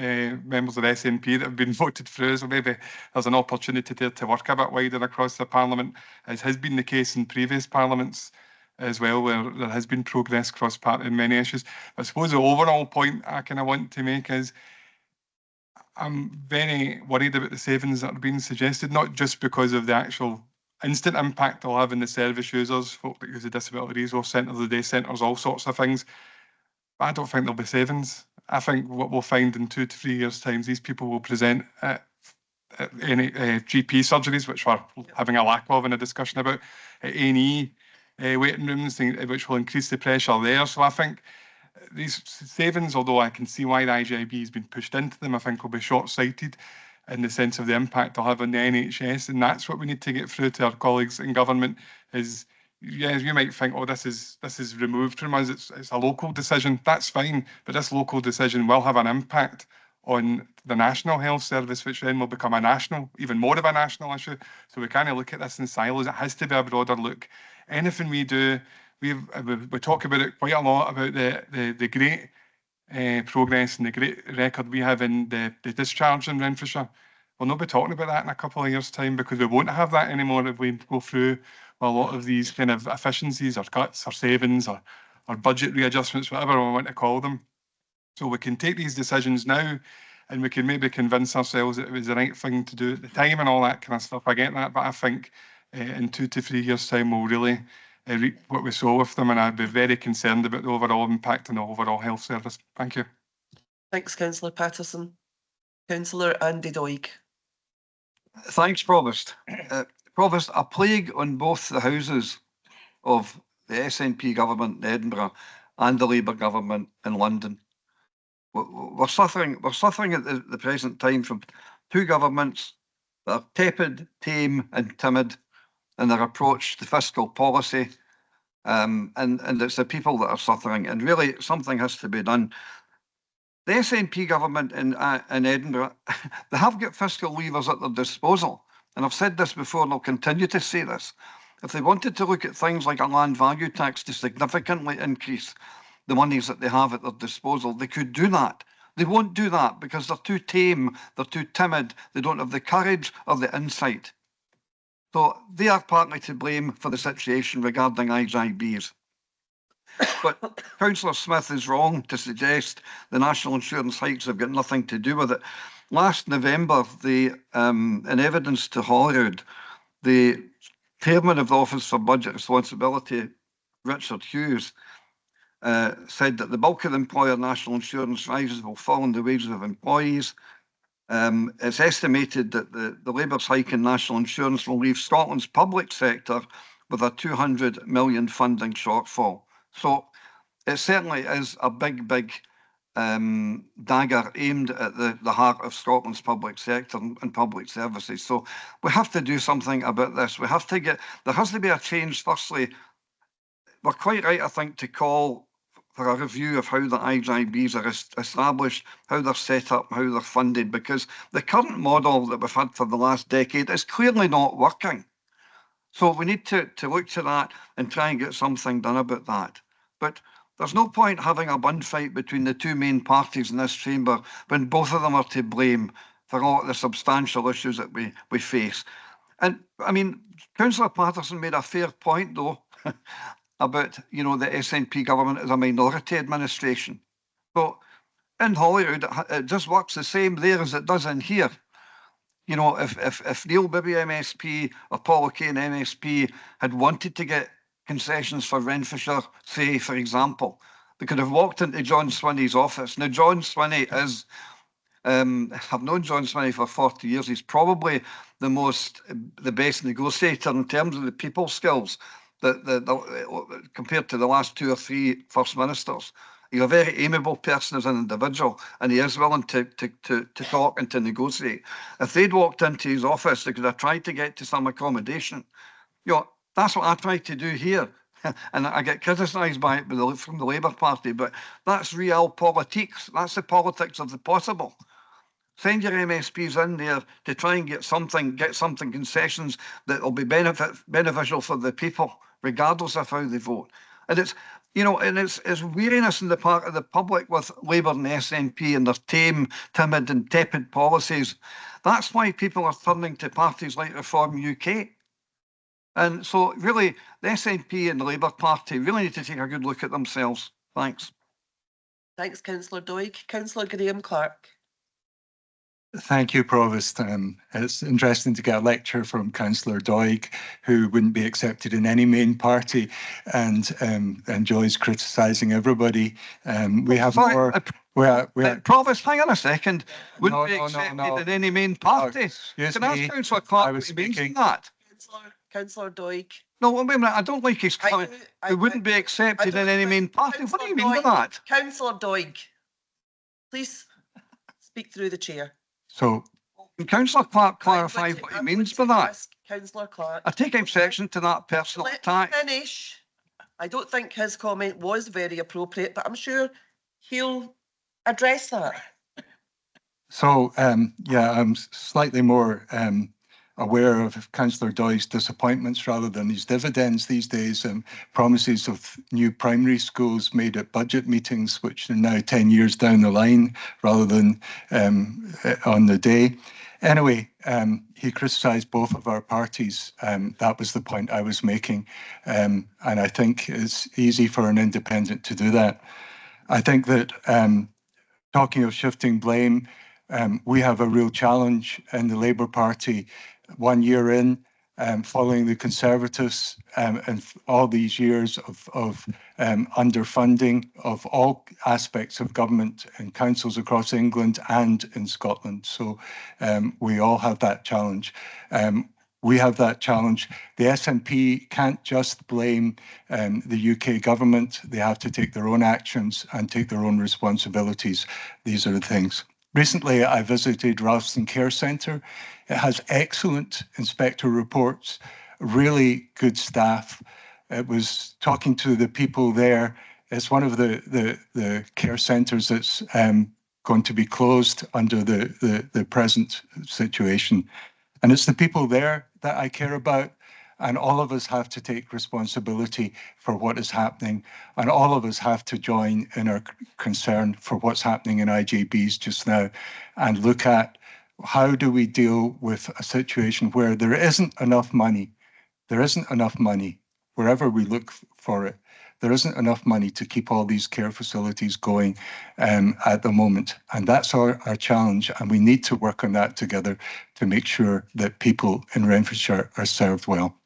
members of the SNP that have been voted through. So maybe there's an opportunity there to work a bit wider across the Parliament, as has been the case in previous Parliaments as well, where there has been progress cross-party in many issues. I suppose the overall point I kind of want to make is I'm very worried about the savings that are being suggested, not just because of the actual instant impact they'll have in the service users, folk that use the disability resource centres, the day centres, all sorts of things. But I don't think there'll be savings. I think what we'll find in 2 to 3 years' time, these people will present at any GP surgeries, which we're having a lack of in a discussion about, at A&E waiting rooms, which will increase the pressure there. So I think these savings, although I can see why the IJB has been pushed into them, I think will be short-sighted in the sense of the impact they'll have on the NHS, and that's what we need to get through to our colleagues in government. Is yeah, you might think, oh, this is removed from us. It's a local decision. That's fine, but this local decision will have an impact on the National Health Service, which then will become a national, even more of a national issue. So we can't look at this in silos. It has to be a broader look. Anything we do, we talk about it quite a lot about the great progress and the great record we have in the discharge in Renfrewshire. We'll not be talking about that in a couple of years' time, because we won't have that anymore if we go through a lot of these kind of efficiencies or cuts or savings or budget readjustments, whatever we want to call them. So we can take these decisions now, and we can maybe convince ourselves that it was the right thing to do at the time and all that kind of stuff. I get that, but I think in 2 to 3 years' time we'll really reap what we sow with them, and I'd be very concerned about the overall impact on the overall health service. Thank you. Thanks, Councillor Patterson. Councillor Andy Doig. Thanks, Provost. Provost, a plague on both the houses of the SNP government in Edinburgh and the Labour government in London. We're suffering at the present time from two governments that are tepid, tame and timid in their approach to fiscal policy, and it's the people that are suffering, and really something has to be done. The SNP government in Edinburgh, they have got fiscal levers at their disposal, and I've said this before and I'll continue to say this. If they wanted to look at things like a land value tax to significantly increase the monies that they have at their disposal, they could do that. They won't do that because they're too tame, they're too timid, they don't have the courage or the insight. So they are partly to blame for the situation regarding IJBs. But Councillor Smith is wrong to suggest the national insurance hikes have got nothing to do with it. Last November, in evidence to Holyrood, the chairman of the Office for Budget Responsibility, Richard Hughes, said that the bulk of the employer national insurance rises will fall in the wages of employees. It's estimated that the Labour's hike in national insurance will leave Scotland's public sector with a 200 million funding shortfall. So it certainly is a big dagger aimed at the heart of Scotland's public sector and public services. So we have to do something about this. There has to be a change. Firstly, we're quite right, I think, to call for a review of how the IJBs are established, how they're set up, how they're funded, because the current model that we've had for the last decade is clearly not working. So we need to look to that and try and get something done about that. But there's no point having a bun fight between the two main parties in this chamber when both of them are to blame for all the substantial issues that we face. And I mean, Councillor Patterson made a fair point though about, you know, the SNP government as a minority administration. So in Holyrood, it just works the same there as it does in here. You know, if Neil Bibby MSP or Paul O'Kane MSP had wanted to get concessions for Renfrewshire, say, for example, they could have walked into John Swinney's office. Now, John Swinney is, I've known John Swinney for 40 years. He's probably the best negotiator in terms of the people skills that compared to the last 2 or 3 First Ministers. He's a very amiable person as an individual, and he is willing to talk and to negotiate. If they'd walked into his office, they could have tried to get to some accommodation. You know, that's what I tried to do here. And I get criticised by it from the Labour Party, but that's real politics. That's the politics of the possible. Send your MSPs in there to try and get some concessions that will be beneficial for the people, regardless of how they vote. And it's, you know, and it's weariness on the part of the public with Labour and the SNP and their tame, timid and tepid policies. That's why people are turning to parties like Reform UK. And so really, the SNP and the Labour Party really need to take a good look at themselves. Thanks. Thanks, Councillor Doig. Councillor Graham Clark. Thank you, Provost. It's interesting to get a lecture from Councillor Doig, who wouldn't be accepted in any main party and enjoys criticising everybody. We have more. Provost, hang on a second. Wouldn't be accepted in any main party. Can I ask Councillor Clark what he means by that? Councillor Doig. No, wait a minute. I don't like his comment. It wouldn't be accepted in any main party. What do you mean by that? Councillor Doig, please speak through the chair. So, can Councillor Clark clarify what he means by that? Councillor Clark. I take exception to that personal attack. Finish. I don't think his comment was very appropriate, but I'm sure he'll address that. So, yeah, I'm slightly more aware of Councillor Doig's disappointments rather than his dividends these days, and promises of new primary schools made at budget meetings, which are now 10 years down the line rather than on the day. Anyway, he criticised both of our parties. That was the point I was making. And I think it's easy for an independent to do that. I think that talking of shifting blame, we have a real challenge in the Labour Party 1 year in, following the Conservatives and all these years of underfunding of all aspects of government and councils across England and in Scotland. So we all have that challenge. We have that challenge. The SNP can't just blame the UK government. They have to take their own actions and take their own responsibilities. These are the things. Recently, I visited Ralston Care Centre. It has excellent inspector reports, really good staff. It was talking to the people there. It's one of the care centres that's going to be closed under the present situation. And it's the people there that I care about. And all of us have to take responsibility for what is happening. And all of us have to join in our concern for what's happening in IJBs just now and look at how do we deal with a situation where there isn't enough money. There isn't enough money wherever we look for it. There isn't enough money to keep all these care facilities going at the moment. And that's our challenge. And we need to work on that together to make sure that people in Renfrewshire are served well.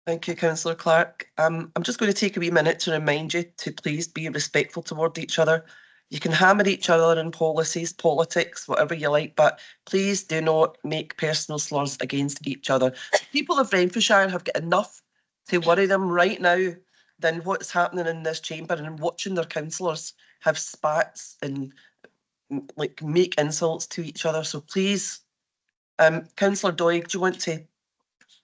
Thank you, Councillor Clark. I'm just going to take a wee minute to remind you to please be respectful toward each other. You can hammer each other in policies, politics, whatever you like, but please do not make personal slurs against each other. People of Renfrewshire have got enough to worry them right now than what's happening in this chamber and watching their councillors have spats and like make insults to each other. So please, Councillor Doig, do you want to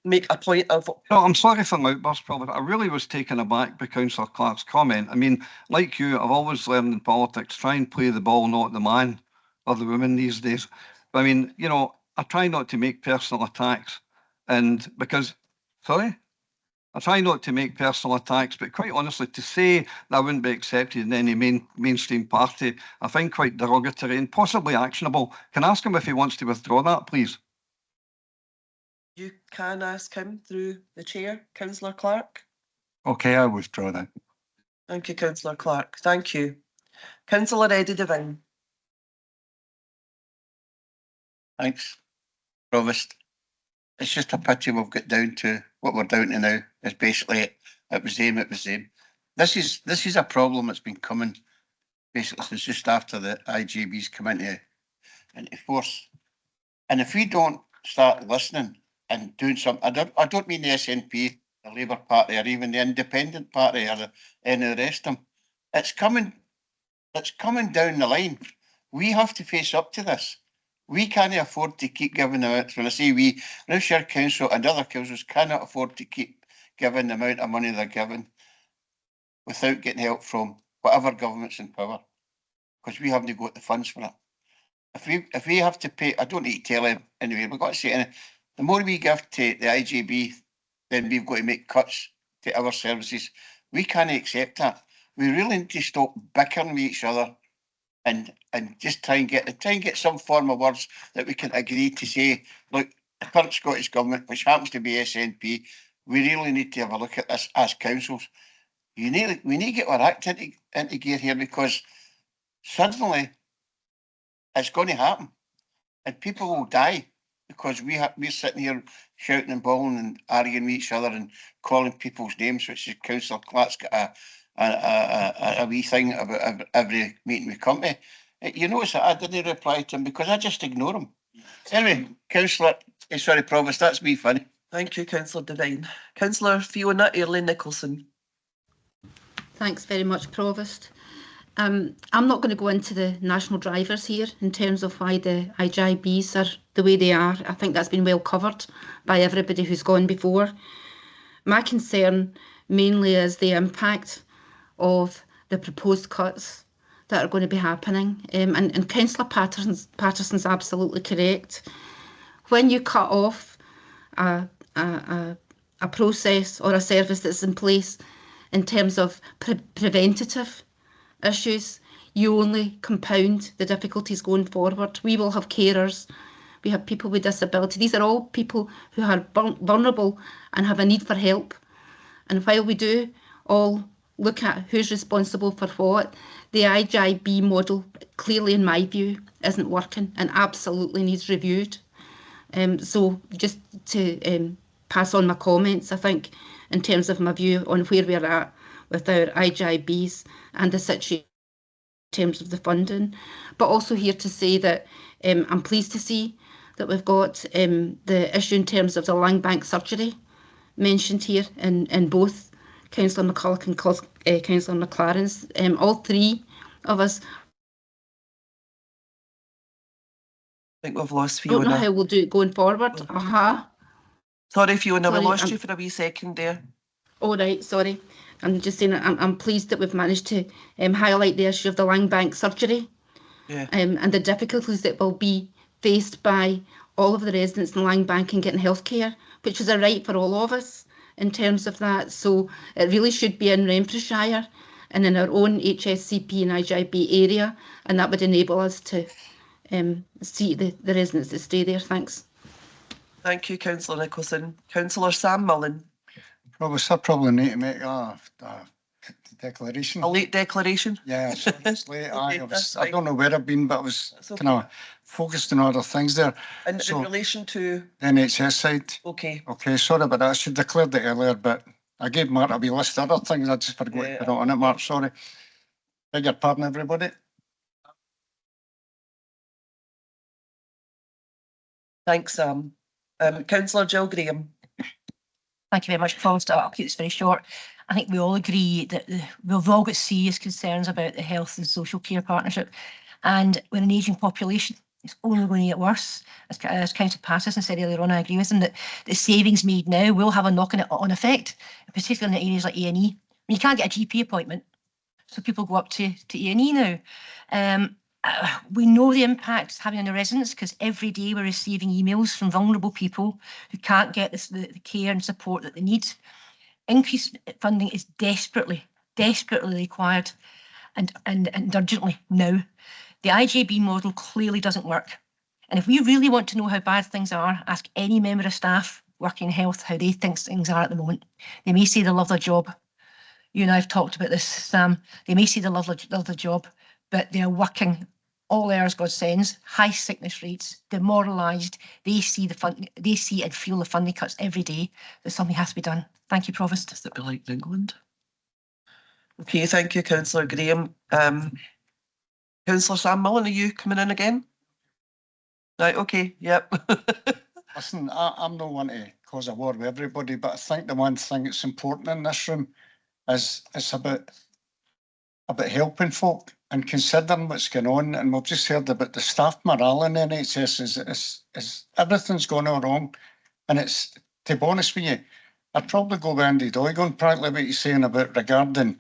make a point of... No, I'm sorry for my outburst, Provost. I really was taken aback by Councillor Clark's comment. I mean, like you, I've always learned in politics, try and play the ball, not the man or the woman these days. But I mean, you know, I try not to make personal attacks. And because, sorry? I try not to make personal attacks, but quite honestly, to say that I wouldn't be accepted in any mainstream party, I find quite derogatory and possibly actionable. Can I ask him if he wants to withdraw that, please? You can ask him through the chair, Councillor Clark. Okay, I withdraw that. Thank you, Councillor Clark. Thank you. Councillor Eddie Devine. Thanks, Provost. It's just a pity we've got down to what we're down to now. It's basically it was them, it was them. This is a problem that's been coming basically since just after the IJBs come into force. And if we don't start listening and doing something, I don't mean the SNP, the Labour Party, or even the Independent Party, or any of the rest of them. It's coming down the line. We have to face up to this. We can't afford to keep giving them out. When I say we, Renfrewshire Council and other councils cannot afford to keep giving the amount of money they're giving without getting help from whatever government's in power, because we haven't got the funds for it. If we have to pay, I don't need to tell them anyway, we've got to say, the more we give to the IJB, then we've got to make cuts to our services. We can't accept that. We really need to stop bickering with each other and just try and get some form of words that we can agree to say, look, the current Scottish Government, which happens to be SNP, we really need to have a look at this as councils. We need to get our act into gear here, because suddenly it's going to happen and people will die because we're sitting here shouting and bawling and arguing with each other and calling people's names, which is Councillor Clark's got a wee thing about every meeting we come to. You notice that I didn't reply to him because I just ignore him. Anyway, Provost, that's me funny. Thank you, Councillor Devine. Councillor Fiona Early-Nicholson. Thanks very much, Provost. I'm not going to go into the national drivers here in terms of why the IJBs are the way they are. I think that's been well covered by everybody who's gone before. My concern mainly is the impact of the proposed cuts that are going to be happening. And Councillor Patterson's absolutely correct. When you cut off a process or a service that's in place in terms of preventative issues, you only compound the difficulties going forward. We will have carers, we have people with disability. These are all people who are vulnerable and have a need for help. And while we do all look at who's responsible for what, the IJB model, clearly in my view, isn't working and absolutely needs reviewed. So just to pass on my comments, I think, in terms of my view on where we're at with our IJBs and the situation in terms of the funding. But also here to say that I'm pleased to see that we've got the issue in terms of the lung bank surgery mentioned here in both Councillor McCulloch and Councillor McLaren's. All three of us. I think we've lost Fiona. Don't know how we'll do it going forward. Sorry, Fiona, we Sorry, lost you for a wee second there. Oh, right, sorry. I'm just saying I'm pleased that we've managed to highlight the issue of the lung bank surgery, and the difficulties that will be faced by all of the residents in Lang Bank in getting healthcare, which is a right for all of us in terms of that. So it really should be in Renfrewshire and in our own HSCP and IJB area, and that would enable us to see the residents that stay there. Thanks. Thank you, Councillor Nicholson. Councillor Sam Mullen. Provost, I probably need to make a declaration. A late declaration? Yeah, sorry, it's late. Okay, I don't know where I've been, but I was kind of focused on other things there. And in relation to? NHS side. Okay. Okay, sorry about that. I should have declared it earlier, but I gave Mark a wee list of other things. I just forgot to put it on it, Mark. Sorry. Beg your pardon, everybody. Thanks, Sam. Councillor Jill Graham. Thank you very much, Provost. I'll keep this very short. I think we all agree that we've all got serious concerns about the health and social care partnership, and we're an ageing population. It's only going to get worse. As Councillor Patterson said earlier on, I agree with him that the savings made now will have a knock-on effect, particularly in areas like A&E. You can't get a GP appointment, so people go up to A&E now. We know the impact it's having on the residents, because every day we're receiving emails from vulnerable people who can't get the care and support that they need. Increased funding is desperately required and urgently now. The IJB model clearly doesn't work. And if we really want to know how bad things are, ask any member of staff working health, how they think things are at the moment. They may say they love their job. You and I have talked about this, Sam. They may say they love their job, but they are working all hours God sends, high sickness rates, demoralised. They see and feel the funding cuts every day. That something has to be done. Thank you, Provost. Does it be like England? Okay, thank you, Councillor Graham. Councillor Sam Mullen, are you coming in again? Right, okay, yep. Listen, I'm not one to cause a war with everybody, but I think the one thing that's important in this room is it's about helping folk and considering what's going on. And we've just heard about the staff morale in the NHS is everything's going all wrong. And it's, to be honest with you, I'd probably go with Andy Doig on practically what he's saying about regarding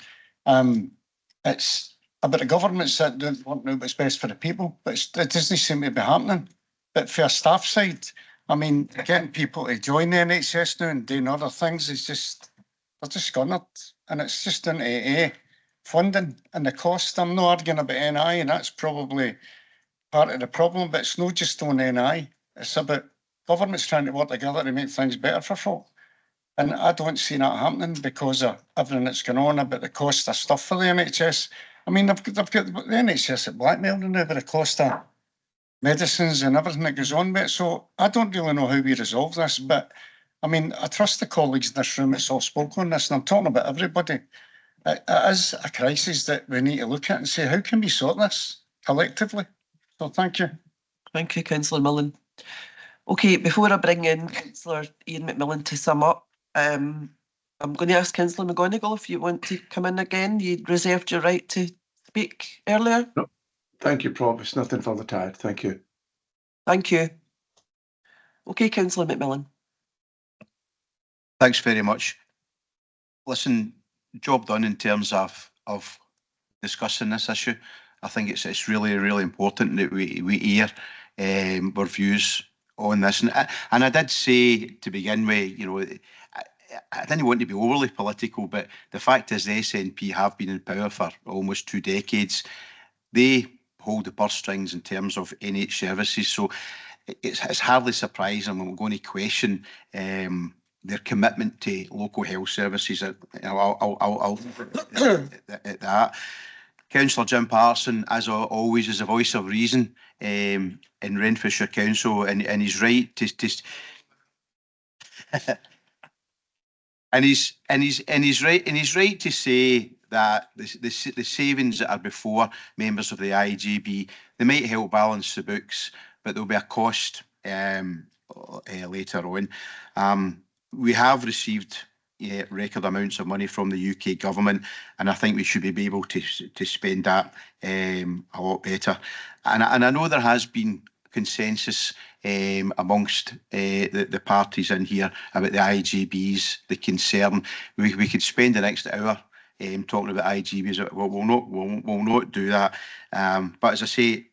it's about the governments that don't want to know what's best for the people, but it doesn't seem to be happening. But for a staff side, I mean, getting people to join the NHS now and doing other things is just, they're just scunnered. And it's just down to funding and the cost. I'm not arguing about NI, and that's probably part of the problem, but it's not just on NI. It's about governments trying to work together to make things better for folk. And I don't see that happening because of everything that's going on about the cost of stuff for the NHS. I mean, they've got the NHS at blackmail now with the cost of medicines and everything that goes on with it. So I don't really know how we resolve this, but I mean, I trust the colleagues in this room that's all spoken on this, and I'm talking about everybody. It is a crisis that we need to look at and say, how can we sort this collectively? So thank you. Thank you, Councillor Mullen. Okay, before I bring in Councillor Ian McMillan to sum up, I'm going to ask Councillor McGonigal if you want to come in again. You reserved your right to speak earlier. No, thank you, Provost. Nothing further to add. Thank you. Thank you. Okay, Councillor McMillan. Thanks very much. Listen, job done in terms of discussing this issue. I think it's really, really important that we hear our views on this. And I did say to begin with, you know, I didn't want to be overly political, but the fact is the SNP have been in power for almost 2 decades. They hold the purse strings in terms of NH services. So it's hardly surprising when we're going to question their commitment to local health services. I'll at that. Councillor Jim Parson, as always, is a voice of reason in Renfrewshire Council, and he's right to and he's right to say that the savings that are before members of the IGB, they might help balance the books, but there'll be a cost later on. We have received record amounts of money from the UK government, and I think we should be able to spend that a lot better. And I know there has been consensus amongst the parties in here about the IGBs, the concern. We could spend the next hour talking about IGBs. We'll not do that. But as I say,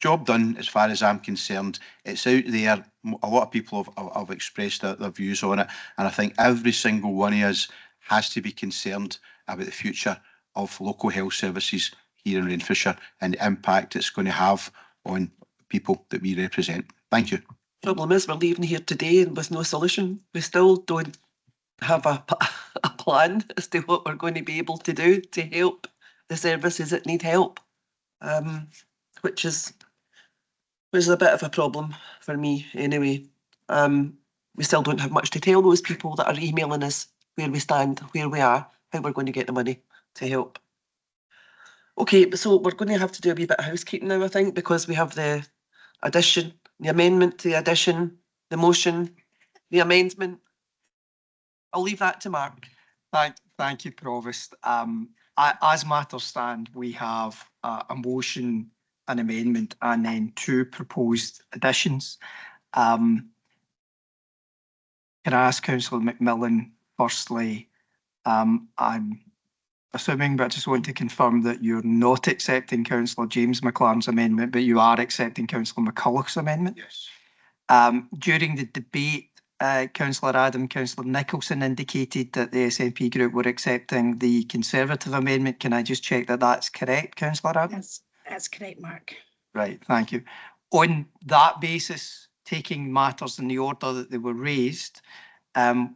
job done as far as I'm concerned. It's out there. A lot of people have expressed their views on it, and I think every single one of us has to be concerned about the future of local health services here in Renfrewshire and the impact it's going to have on people that we represent. Thank you. Problem is, we're leaving here today and with no solution. We still don't have a plan as to what we're going to be able to do to help the services that need help, which is a bit of a problem for me anyway. We still don't have much to tell those people that are emailing us where we stand, where we are, how we're going to get the money to help. Okay, so we're going to have to do a wee bit of housekeeping now, I think, because we have the addition, the amendment to the addition, the motion, the amendment. I'll leave that to Mark. Thank you, Provost. As matters stand, we have a motion, an amendment, and then 2 proposed additions. Can I ask Councillor McMillan, firstly, I'm assuming, but I just want to confirm that you're not accepting Councillor James McLaren's amendment, but you are accepting Councillor McCulloch's amendment? Yes. During the debate, Councillor Adam, Councillor Nicholson indicated that the SNP group were accepting the Conservative amendment. Can I just check that that's correct, Councillor Adam? Yes, that's correct, Mark. Right, thank you. On that basis, taking matters in the order that they were raised,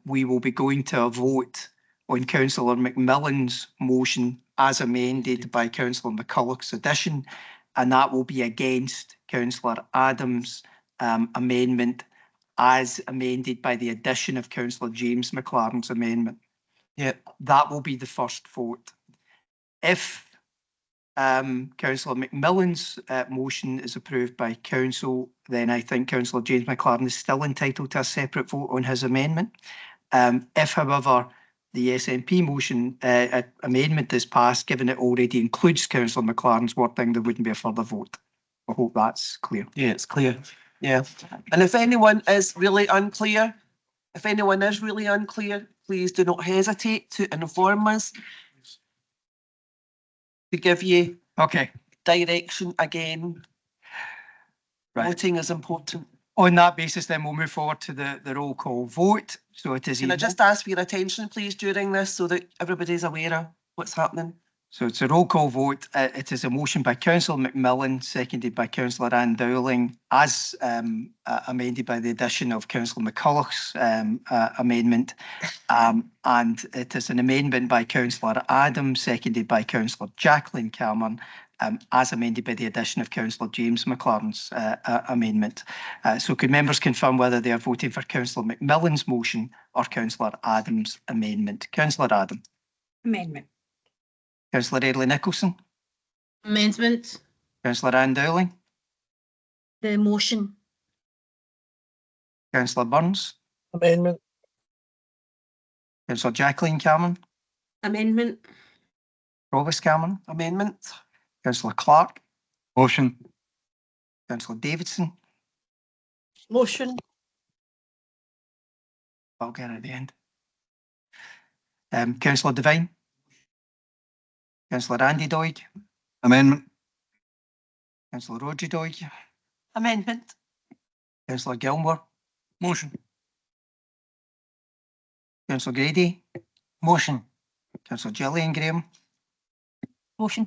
we will be going to a vote on Councillor McMillan's motion as amended by Councillor McCulloch's addition, and that will be against Councillor Adams' amendment as amended by the addition of Councillor James McLaren's amendment. Yeah. That will be the first vote. If Councillor McMillan's motion is approved by Council, then I think Councillor James McLaren is still entitled to a separate vote on his amendment. If, however, the SNP motion amendment is passed, given it already includes Councillor McLaren's wording, there wouldn't be a further vote. I hope that's clear. Yeah, it's clear. Yeah. And if anyone is really unclear, please do not hesitate to inform us to give you direction again. Right. Voting is important. On that basis, then we'll move forward to the roll call vote. So it is. Can I just ask for your attention, please, during this, so that everybody's aware of what's happening? So it's a roll call vote. It is a motion by Councillor McMillan, seconded by Councillor Anne Dowling, as amended by the addition of Councillor McCulloch's amendment. And it is an amendment by Councillor Adams, seconded by Councillor Jacqueline Cameron, as amended by the addition of Councillor James McLaren's amendment. So could members confirm whether they are voting for Councillor McMillan's motion or Councillor Adams' amendment? Councillor Adam. Amendment. Councillor Airlie Nicholson. Amendment. Councillor Anne Dowling. The motion. Councillor Burns. Amendment. Councillor Jacqueline Cameron. Amendment. Provost Cameron. Amendment. Councillor Clark. Motion. Councillor Davidson. Motion. I'll get it at the end. Councillor Devine. Councillor Andy Doig. Amendment. Councillor Roger Doig. Amendment. Councillor Gilmour. Motion. Councillor Grady. Motion. Councillor Gillian Graham. Motion.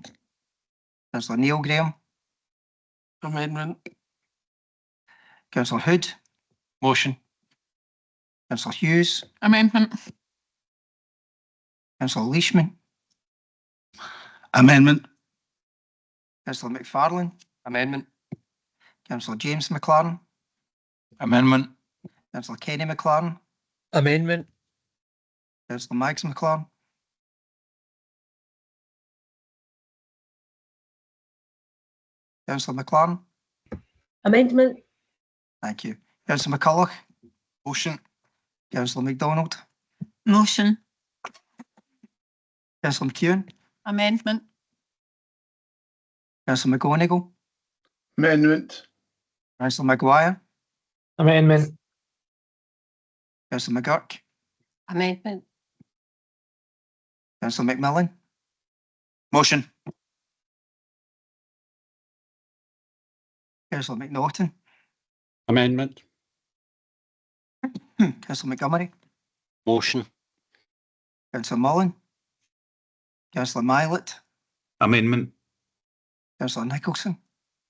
Councillor Neil Graham. Amendment. Councillor Hood. Motion. Councillor Hughes. Amendment. Councillor Leishman. Amendment. Councillor McFarlane. Amendment. Councillor James McLaren. Amendment. Councillor Kenny McLaren. Amendment. Councillor Mags McLaren. Councillor McLaren. Amendment. Thank you. Councillor McCulloch. Motion. Councillor MacDonald. Motion. Councillor McEwen. Amendment. Councillor McGonigal. Amendment. Councillor Maguire. Amendment. Councillor McGurk. Amendment. Councillor McMillan. Motion. Councillor McNaughton. Amendment. Councillor Montgomery. Motion. Councillor Mullen. Councillor Mylett. Amendment. Councillor Nicholson.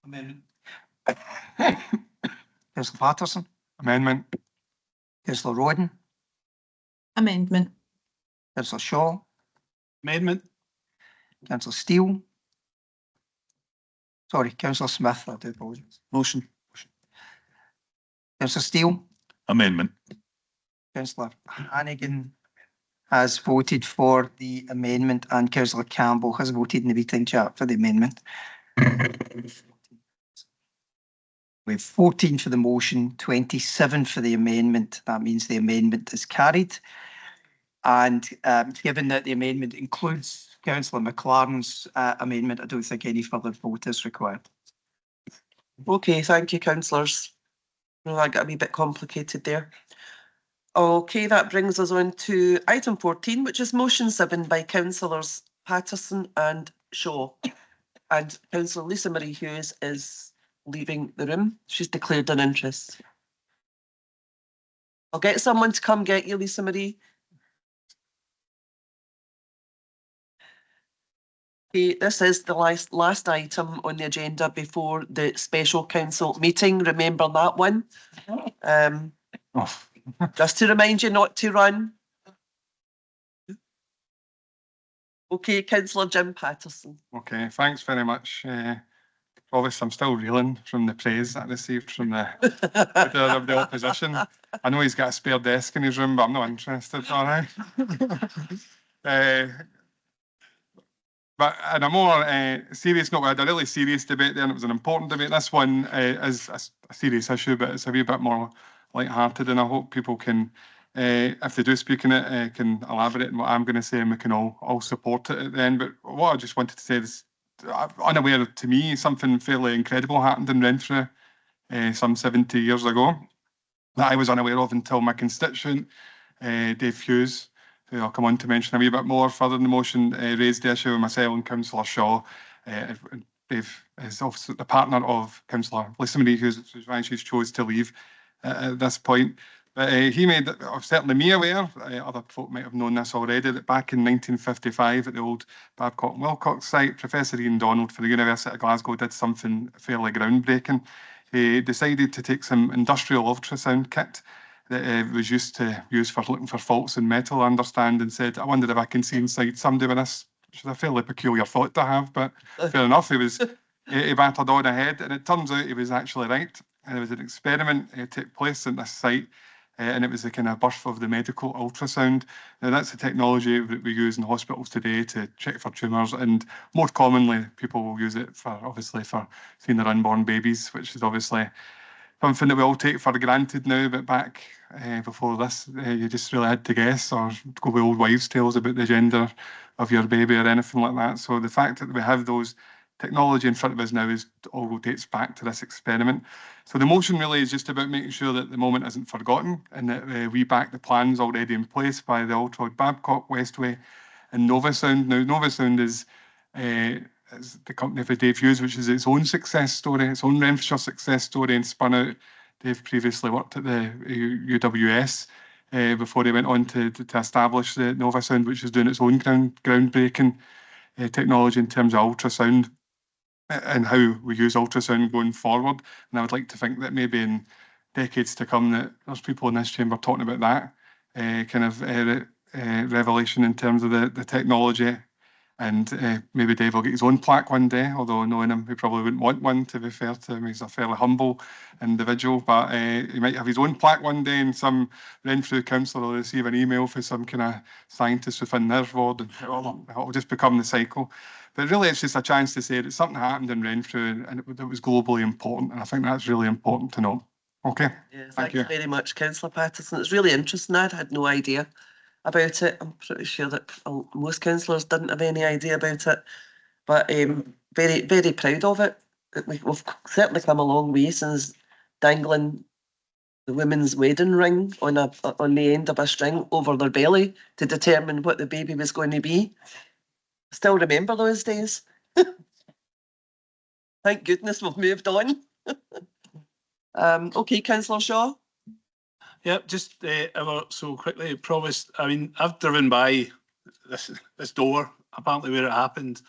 Amendment. Councillor Patterson. Amendment. Councillor Rodden. Amendment. Councillor Shaw. Amendment. Councillor Steele. Sorry, Councillor Smith, I do apologise. Motion. Councillor Steele. Amendment. Councillor Hannigan has voted for the amendment and Councillor Campbell has voted in the meeting chat for the amendment. We have 14 for the motion, 27 for the amendment. That means the amendment is carried. And given that the amendment includes Councillor McLaren's amendment, I don't think any further vote is required. Okay, thank you, councillors. Well, that got a wee bit complicated there. Okay, that brings us on to item 14, which is motion 7 by councillors Patterson and Shaw. And Councillor Lisa Marie Hughes is leaving the room. She's declared an interest. I'll get someone to come get you, Lisa Marie. Okay, this is the last item on the agenda before the special council meeting. Remember that one? Just to remind you not to run. Okay, Councillor Jim Patterson. Okay, thanks very much. Provost, I'm still reeling from the praise that I received from the leader of the opposition. I know he's got a spare desk in his room, but I'm not interested, all right? But on a more serious note, we had a really serious debate there, and it was an important debate. This one is a serious issue, but it's a wee bit more light-hearted, and I hope people can, if they do speak in it, can elaborate on what I'm going to say, and we can all support it at the end. But what I just wanted to say is, unaware to me, something fairly incredible happened in Renfrew some 70 years ago that I was unaware of until my constituent, Dave Hughes, who I'll come on to mention a wee bit more further in the motion, raised the issue with myself and Councillor Shaw. Dave is obviously the partner of Councillor Lisa Marie, who's why she's chose to leave at this point. But he made, certainly me aware, other folk might have known this already, that back in 1955 at the old Babcock and Wilcox site, Professor Ian Donald for the University of Glasgow did something fairly groundbreaking. He decided to take some industrial ultrasound kit that was used for looking for faults in metal, I understand, and said, I wondered if I can see inside somebody with this, which is a fairly peculiar thought to have, but fair enough, he battered on ahead, and it turns out he was actually right. And there was an experiment took place at this site, and it was the kind of birth of the medical ultrasound. Now, that's the technology that we use in hospitals today to check for tumours, and more commonly, people will use it for, obviously, for seeing their unborn babies, which is obviously something that we all take for granted now, but back before this, you just really had to guess or go with old wives' tales about the gender of your baby or anything like that. So the fact that we have those technology in front of us now all dates back to this experiment. So the motion really is just about making sure that the moment isn't forgotten and that we back the plans already in place by the Altrod Babcock, Westway and Novasound. Now, Novasound is the company for Dave Hughes, which is its own success story, its own Renfrewshire success story, and spun out. Dave previously worked at the UWS before he went on to establish the Novasound, which is doing its own groundbreaking technology in terms of ultrasound and how we use ultrasound going forward. And I would like to think that maybe in decades to come that there's people in this chamber talking about that kind of revelation in terms of the technology. And maybe Dave will get his own plaque one day, although knowing him, he probably wouldn't want one, to be fair to him. He's a fairly humble individual, but he might have his own plaque one day, and some Renfrew councillor will receive an email from some kind of scientist within their ward, and it'll just become the cycle. But really, it's just a chance to say that something happened in Renfrew and it was globally important, and I think that's really important to know. Okay, yeah, thank you very much, Councillor Patterson. It's really interesting. I had no idea about it. I'm pretty sure that most councillors didn't have any idea about it, but very, very proud of it. We've certainly come a long way since dangling the women's wedding ring on the end of a string over their belly to determine what the baby was going to be. Still remember those days. Thank goodness we've moved on. Okay, Councillor Shaw. Yep, just ever so quickly, Provost. I mean, I've driven by this door, apparently where it happened,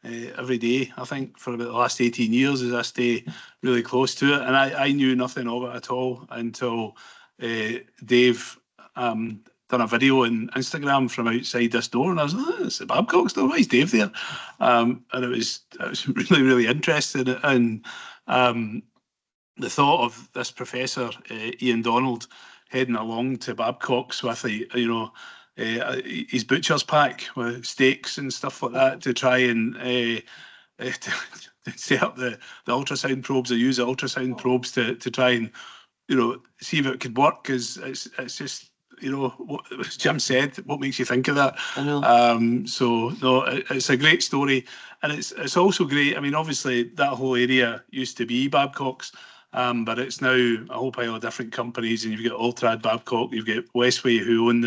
every day, I think, for about the last 18 years, as I stay really close to it. And I knew nothing of it at all until Dave done a video on Instagram from outside this door, and I was like, oh, it's the Babcock's door, why is Dave there? And I was really, really interested in the thought of this professor, Ian Donald, heading along to Babcock's with his butcher's pack with steaks and stuff like that to try and to set up the ultrasound probes, or use the ultrasound probes to try and see if it could work, because it's just what as Jim said, what makes you think of that? I know. So no, it's a great story, and it's also great. I mean, obviously that whole area used to be Babcock's. But it's now a whole pile of different companies, and you've got Altrad Babcock, you've got Westway who own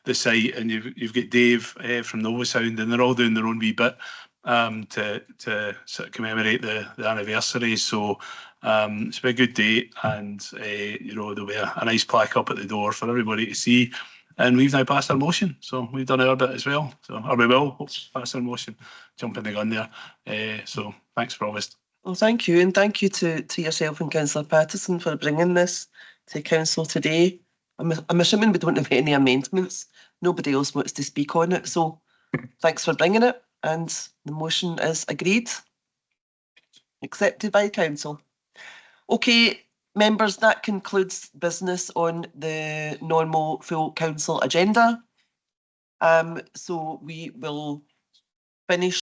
the site, and you've got Dave from Novasound, and they're all doing their own wee bit to sort of commemorate the anniversary. So it's been a good day, and there'll be a nice plaque up at the door for everybody to see. And we've now passed our motion, so we've done our bit as well. Or we will pass our motion. Jumping the gun there. So thanks, Provost. Well, thank you, and thank you to yourself and Councillor Patterson for bringing this to Council today. I'm assuming we don't have any amendments. Nobody else wants to speak on it, so thanks for bringing it, and the motion is agreed. Accepted by council. Okay, members, that concludes business on the normal full council agenda. So we will finish